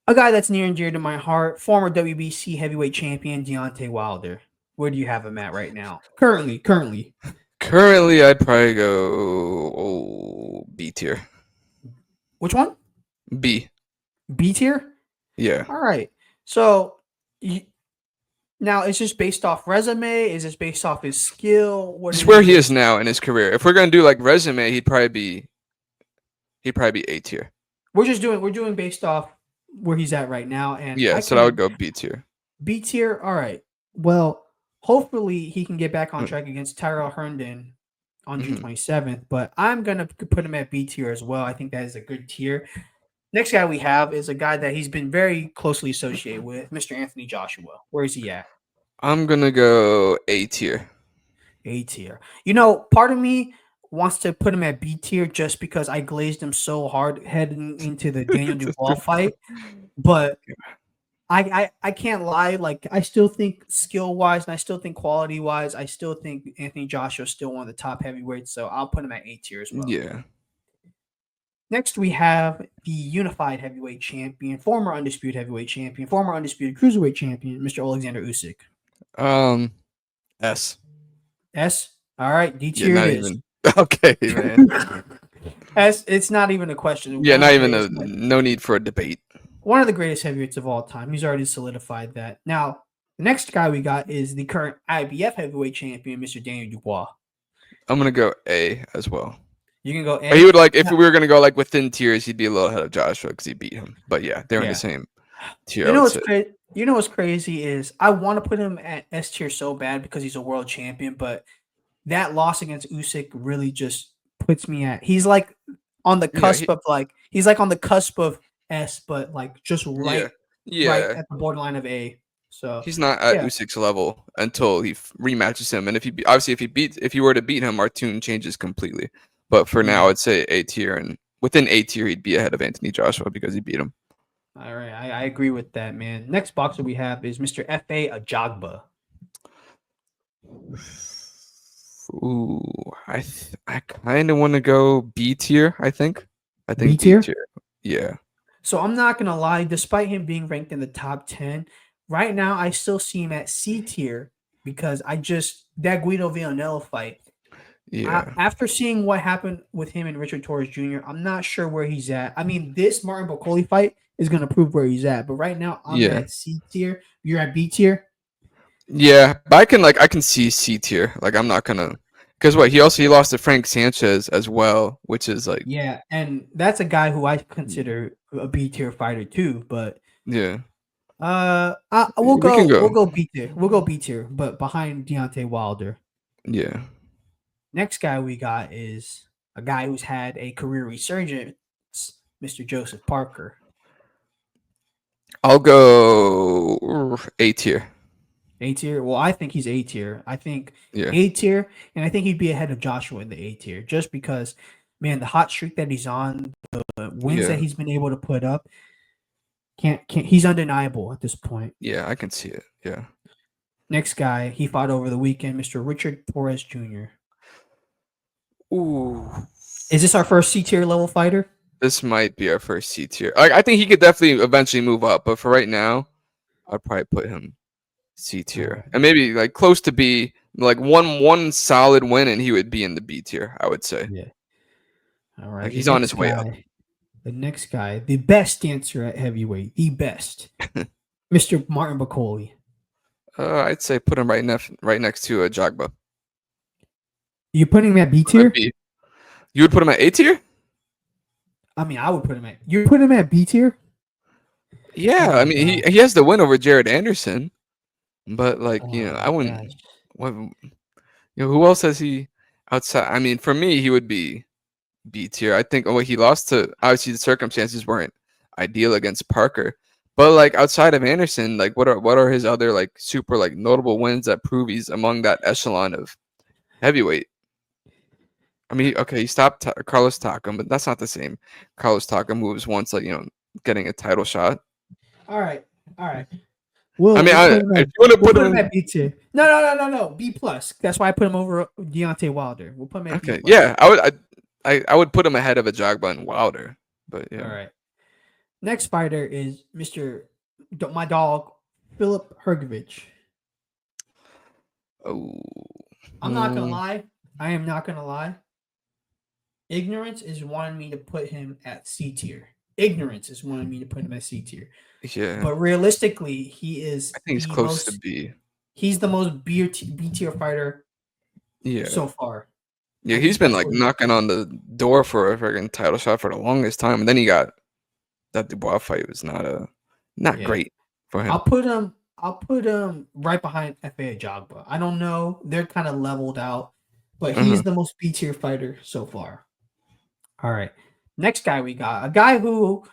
a guy that's near and dear to my heart, former WBC heavyweight champion Deontay Wilder. Where do you have him at right now? Currently. Currently, I'd probably go B tier. Which one? B. B tier? Yeah. All right. So now is this based off resume? Is this based off his skill? What It's is where it he is based? now in his career. If we're gonna do like resume, he'd probably be A tier. We're doing based off where he's at right now, and Yeah, I so I would can go B tier. B tier. All right. Well, hopefully he can get back on Mm, track against Tyrell Herndon on June mhm. 27th. But I'm gonna put him at B tier as well. I think that is a good tier. Next guy we have is a guy that he's been very closely associated with, Mr. Anthony Joshua. Where is he at? I'm gonna go A tier. A tier. You know, part of me wants to put him at B tier just because I glazed him so hard heading into the Daniel Duval fight. But I can't lie. Like I still think skill wise and I still think quality wise, I still think Anthony Joshua is still one of the top heavyweights. So I'll put him at A tier as well. Yeah. Next, we have the unified heavyweight champion, former undisputed heavyweight champion, former undisputed cruiserweight champion, Mr. Alexander Usyk. Um, S. S. All right, D Yeah, tier it not is. even. Okay, man. S. It's not even a question. Yeah, not even no need for a debate. One of the greatest heavyweights of all time. He's already solidified that. Now, the next guy we got is the current IBF heavyweight champion, Mr. Daniel Dubois. I'm gonna go A as well. You can go But he A. would like if we were gonna go like within tiers, he'd be a little ahead of Joshua because he beat him. But yeah, they're in the Yeah. same tier. You I know would what's say. crazy? You know what's crazy is I want to put him at S tier so bad because he's a world champion, but that loss against Usyk really just puts me at. He's like on the Yeah, cusp of he's like on the cusp of S, but like just yeah, right yeah. at the borderline of A. So He's not at yeah, Usyk's level until he rematches him, and obviously if he were to beat him, our tune changes completely. But for now, yeah. I'd say A tier, and within A tier, he'd be ahead of Anthony Joshua because he beat him. All right, I agree with that, man. Next boxer we have is Mr. F.A. Ajagba. Ooh, I kind of want to go B tier. I think B B tier. tier. Yeah, So I'm not gonna lie, despite him being ranked in the top 10, right now I still see him at C tier because I just that Guido Villanella fight. yeah, After seeing what happened with him and Richard Torres Jr., I'm not sure where he's at. I mean, this Martin Bocoli fight is gonna prove where he's at, but right now I'm yeah, at C tier. You're at B tier. yeah. But I can see C tier. Like I'm not gonna because what he lost to Frank Sanchez as well, which is like Yeah, and that's a guy who I consider a B tier fighter too. But yeah. We can we'll go. go B tier. We'll go B tier, but behind Deontay Wilder. Yeah. Next guy we got is a guy who's had a career resurgence, Mr. Joseph Parker. I'll go A tier. A tier. Well, I think he's A tier. I think Yeah. A tier, and I think he'd be ahead of Joshua in the A tier, just because, man, the hot streak that he's on, the wins that Yeah. he's been able to put up, can't. He's undeniable at this point. Yeah, I can see it. Yeah. Next guy he fought over the weekend, Mr. Richard Torres Jr. Ooh. Is this our first C tier level fighter? This might be our first C tier. I think he could definitely eventually move up, but for right now, I'd probably put him C All tier. right. And maybe like close to B, like one solid win and he would be in the B tier, I would say. Yeah. All right. Like he's on his way up. The next guy, the best dancer at heavyweight, the best, Mr. Martin Bacoli. I'd say put him right next to Jogba. You putting him at B tier? B. You would put him at A tier? I mean, I would put him at. You put him at B tier? Yeah, Oh I my mean gosh. he has the win over Jared Anderson, but like Oh I my wouldn't. gosh. What who else has he outside? I mean, for me, he would be B tier. I think he lost to obviously the circumstances weren't ideal against Parker, but like outside of Anderson, like what are his other like super like notable wins that prove he's among that echelon of heavyweight? I mean, okay, he stopped Carlos Takam, but that's not the same. Carlos Takam moves once like getting a title shot. All right. All right. I mean, if you want to We'll put put him him in, at B tier. No. B plus. That's why I put him over Deontay Wilder. We'll put him at B okay, plus. yeah, I would. I would put him ahead of a Jogba and Wilder, but All yeah. right. Next fighter is my dog, Philip Hergovich. Oh, I'm not gonna lie. I am not gonna lie. Ignorance is wanting me to put him at C tier. Ignorance is wanting me to put him at C tier. yeah. But realistically, he is I think he's the close to most. B. He's the most B tier fighter Yeah. so far. Yeah, I he's think been that's like what. knocking on the door for a freaking title shot for the longest time, and then he got that Dubois fight was not Yeah, great for I'll him. put him. I'll put him right behind FA Jogba. I don't know. They're kind of leveled out, but he's Uh-huh. the most B tier fighter so far. All right. Next guy we got a guy who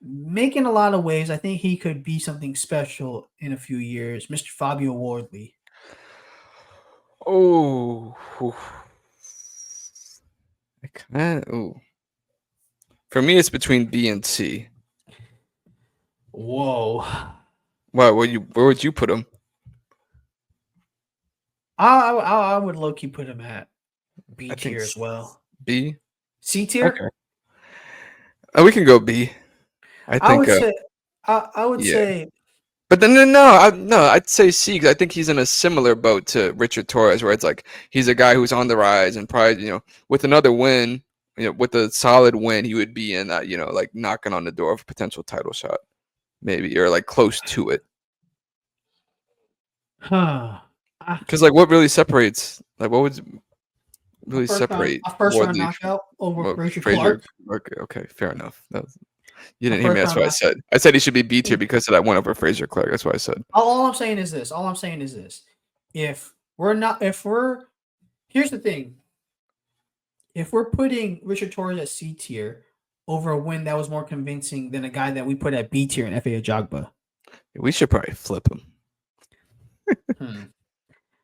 making a lot of waves. I think he could be something special in a few years. Mr. Fabio Wardley. Oh, whew. I kind of. For me, it's between B and C. Whoa. Where would you put him? I would low key put him at B I think tier as well. B. C tier. Okay, we can go B. I I think. would say. I would Yeah, say. but then no, I'd say C because I think he's in a similar boat to Richard Torres, where it's like he's a guy who's on the rise and probably with another win, with a solid win, he would be in that like knocking on the door of a potential title shot, maybe or like close to it. Huh. Because like, what really separates? Like, what would really separate A first round Wardley knockout over from Frazier Frazier? Clark. Okay, fair enough. You A didn't hear me. first That's round what I knockout. said. I said he should be B tier because of that one over Frazier Clark. That's what I said. All I'm saying is this. All I'm saying is this. If we're not, if we're, here's the thing. If we're putting Richard Torres at C tier over a win that was more convincing than a guy that we put at B tier in FA Jogba. We should probably flip him. Hmm.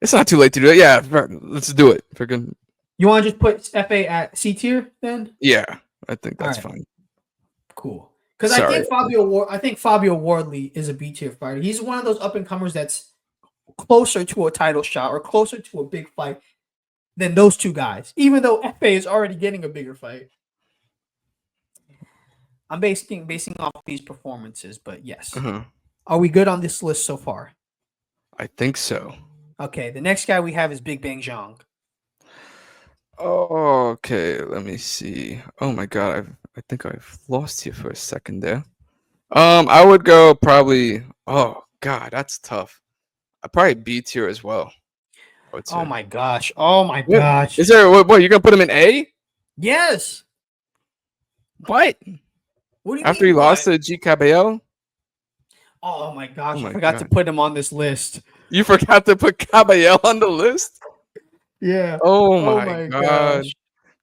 It's not too late to do it. Yeah, let's do it. Freaking You want to just put FA at C tier then? yeah, I think All that's right, fine. cool. Because Sorry. I think Fabio Wardley is a B tier fighter. He's one of those up and comers that's closer to a title shot or closer to a big fight than those two guys. Even though FA is already getting a bigger fight. I'm basing off these performances, but yes. Uh-huh. Are we good on this list so far? I think so. Okay, the next guy we have is Big Bang Zhang. Oh, okay. Let me see. Oh my God, I think I've lost you for a second there. I would go probably. Oh God, that's tough. I probably B tier as well. I would Oh say. my gosh. Oh my What gosh. is there? What you're gonna put him in A? Yes. What? What do you After mean he what? lost to G Cabello? Oh my Oh gosh. I my forgot to God. put him on this list. You forgot to put Cabello on the list? Yeah. Oh Oh my my God. gosh.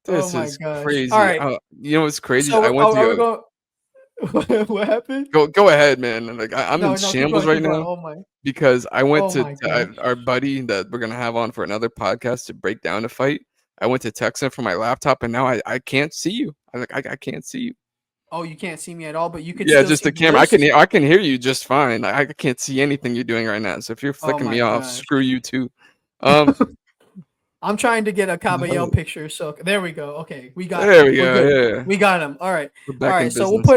Oh This my is gosh. All crazy. right. You know what's crazy? So I went to are we go going what happened? go ahead, man. Like I'm in No, keep shambles going, right keep going. now Oh my. because I went Oh to my gosh. our buddy that we're gonna have on for another podcast to break down the fight. I went to text him from my laptop and now I can't see you. I can't see you. Oh, you can't see me at all, but you can Yeah, still just see the the camera. list. I can hear you just fine. I can't see anything you're doing right now. So if you're Oh flicking my me off, gosh. screw you too. Um, I'm trying to get a Caballero no. picture. So there we go. Okay, we got There him. we We're go. good. Yeah, We got him. All right. we're All back in right. So business.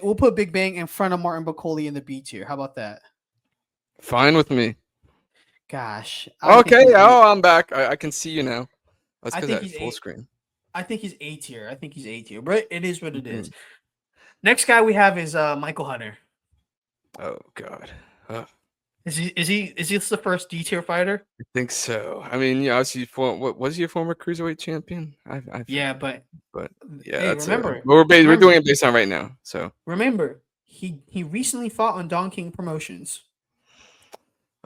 we'll put Big Bang in front of Martin Bacoli in the B tier. How about that? Fine with me. Gosh, I think Okay. he's A. Oh, I'm back. I can see you now. That's I because think I had he's full A. screen. I think he's A tier. I think he's A tier. But it is what it is. Mhm. Next guy we have is Michael Hunter. Oh God. Is he the first D tier fighter? I think so. I mean, yeah, obviously, what was he a former cruiserweight champion? I Yeah, forget, but yeah, hey, that's we're doing it based on right now. So, remember, he recently fought on Don King Promotions.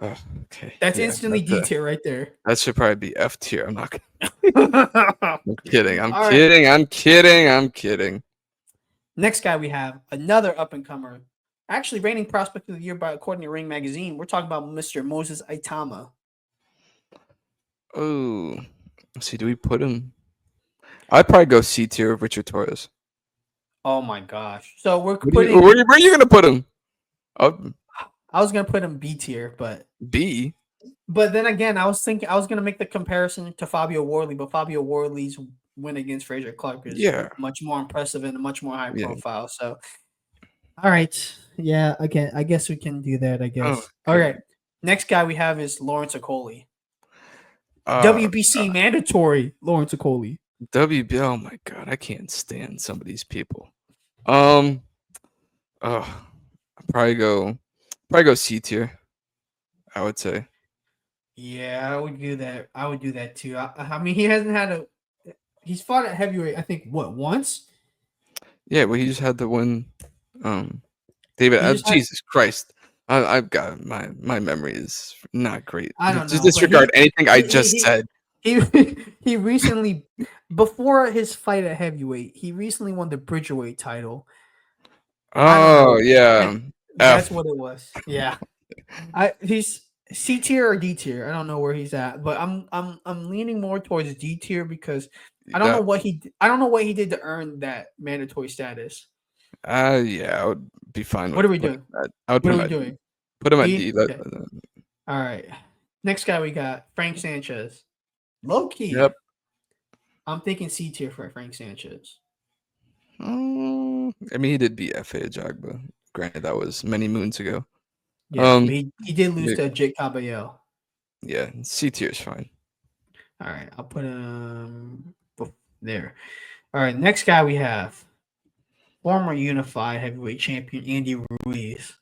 okay, That's yeah, instantly D tier right there. that should probably be F tier. I'm not. All I'm kidding. I'm right. kidding. I'm kidding. I'm kidding. Next guy we have another up and comer, actually reigning prospect of the year by according to Ring Magazine. We're talking about Mr. Moses Aitama. Oh, let's see. Do we put him? I'd probably go C tier of Richard Torres. Oh my gosh! So we're Where putting. where are you gonna put him? Oh, I was gonna put him B tier, B. but then again, I was gonna make the comparison to Fabio Wardley, but Fabio Wardley's win against Fraser Clark is Yeah. much more impressive and much more high Yeah. profile. So, all right, yeah, again, I guess we can do that. I Oh, guess. All God. right, next guy we have is Lawrence Okoli, Uh, WBC mandatory Lawrence Okoli. WB. Oh my God, I can't stand some of these people. Oh, probably go C tier. I would say. Yeah, I would do that. I would do that too. I mean, he hasn't had a. He's fought at heavyweight. I think what once. Yeah, well, he just had to win. David. He just had. Jesus Christ, I've got my memory is not great. I don't Just know, but disregard anything I he just said. he recently, before his fight at heavyweight, he recently won the Bridgerweight title. I don't Oh know. yeah, That's F. what it was. Yeah, he's C tier or D tier. I don't know where he's at, but I'm leaning more towards D tier because I don't know what he did to earn that mandatory status. Yeah, I would be fine What with are we putting doing? that. I would What put are him we at doing? put him at D. D. Okay. All right. Next guy we got Frank Sanchez. Low key. Yep. I'm thinking C tier for Frank Sanchez. I mean, he did beat F.A. Ajagba. Granted, that was many moons ago. Yeah, but he did lose yeah, to Jake Caballero. yeah, C tier is fine. All right, I'll put him there. All right, next guy we have former unified heavyweight champion Andy Ruiz.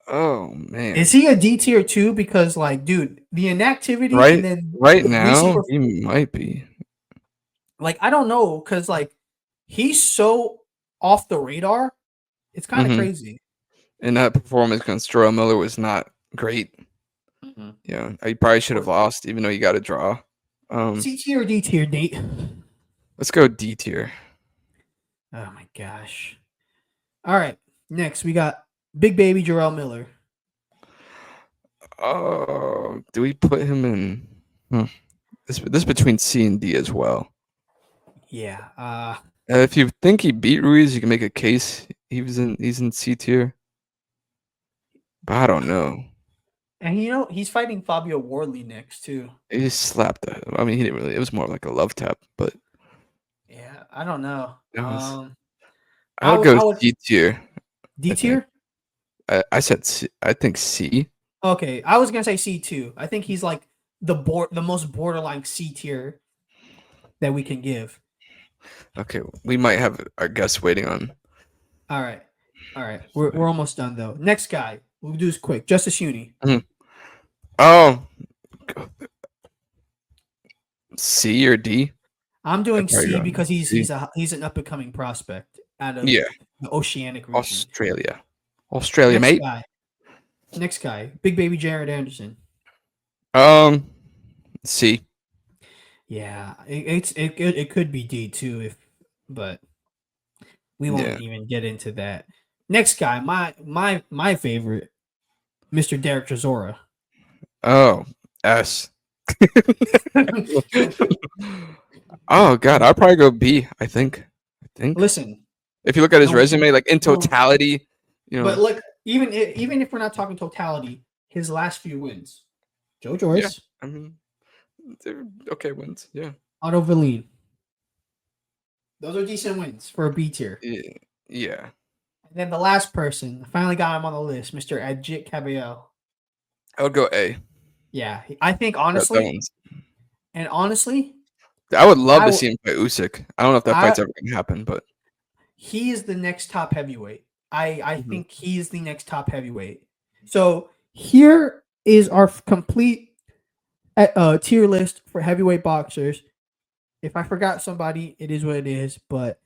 Oh man, Is he a D tier too? Because like, dude, the inactivity and then right recent, now he might be. like, I don't know, because like he's so off the radar. It's kind of crazy. And that performance against Jarrell Miller was not great. Mm-hmm. Yeah, he probably should have lost, even though he got a draw. C tier or D tier, Nate? Let's go D tier. Oh my gosh. All right. Next, we got Big Baby Jarrell Miller. Oh, do we put him in? This between C and D as well. Yeah. If you think he beat Ruiz, you can make a case he's in C tier. But I don't know. And he's fighting Fabio Wardley next too. He just slapped that. I mean, he didn't really. It was more like a love tap, but Yeah, I don't know. I would go C tier. D tier? I said C. I think C. Okay, I was gonna say C too. I think he's like the most borderline C tier that we can give. Okay, we might have our guests waiting on. All right. We're almost done though. Next guy, we'll do this quick. Justice Uni. Oh, C or D? I'm doing C because he's an up and coming prospect out of the Oceanic region. Australia, mate. Next guy, Big Baby Jared Anderson. C. Yeah, it could be D too but we won't even get into that. Next guy, my favorite, Mr. Derek Chisora. Oh, S. Oh God, I'll probably go B. I think. Listen, if you look at his resume, like in totality, But look, even if we're not talking totality, his last few wins, Joe Joyce. Yeah, I mean, they're okay wins. Yeah. Otto Verline. Those are decent wins for a B tier. Yeah. And then the last person, I finally got him on the list, Mr. Ajit Caballero. I would go A. Yeah, I think honestly, I would love to see him fight Usyk. I don't know if that fight's ever gonna happen, but he is the next top heavyweight. I think he is the next top heavyweight. So here is our complete tier list for heavyweight boxers. If I forgot somebody, it is what it is. But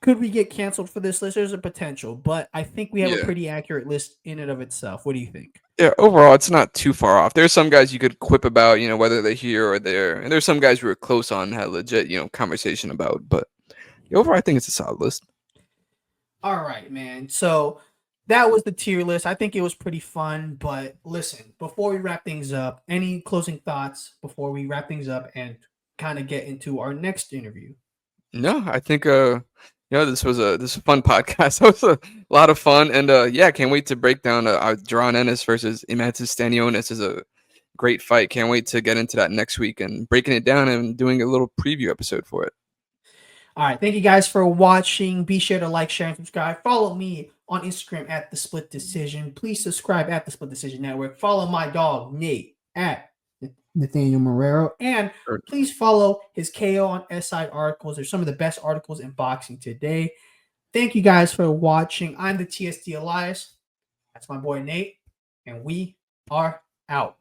could we get canceled for this list? There's a potential, but I think we have a pretty accurate list in and of itself. What do you think? Yeah, overall, it's not too far off. There's some guys you could quip about, whether they're here or there, and there's some guys we were close on, had legit, conversation about. But overall, I think it's a solid list. All right, man. So that was the tier list. I think it was pretty fun. But listen, before we wrap things up, any closing thoughts before we wrap things up and kind of get into our next interview? No, I think this was a fun podcast. That was a lot of fun, and can't wait to break down John Ennis versus Imantas Stanionis. Is a great fight. Can't wait to get into that next week and breaking it down and doing a little preview episode for it. All right. Thank you guys for watching. Be sure to like, share, and subscribe. Follow me on Instagram at The Split Decision. Please subscribe at The Split Decision Network. Follow my dog, Nate, at Nathaniel Marrero. And please follow his KO on SI articles. They're some of the best articles in boxing today. Thank you guys for watching. I'm the TSD Alyas. That's my boy, Nate. And we are out.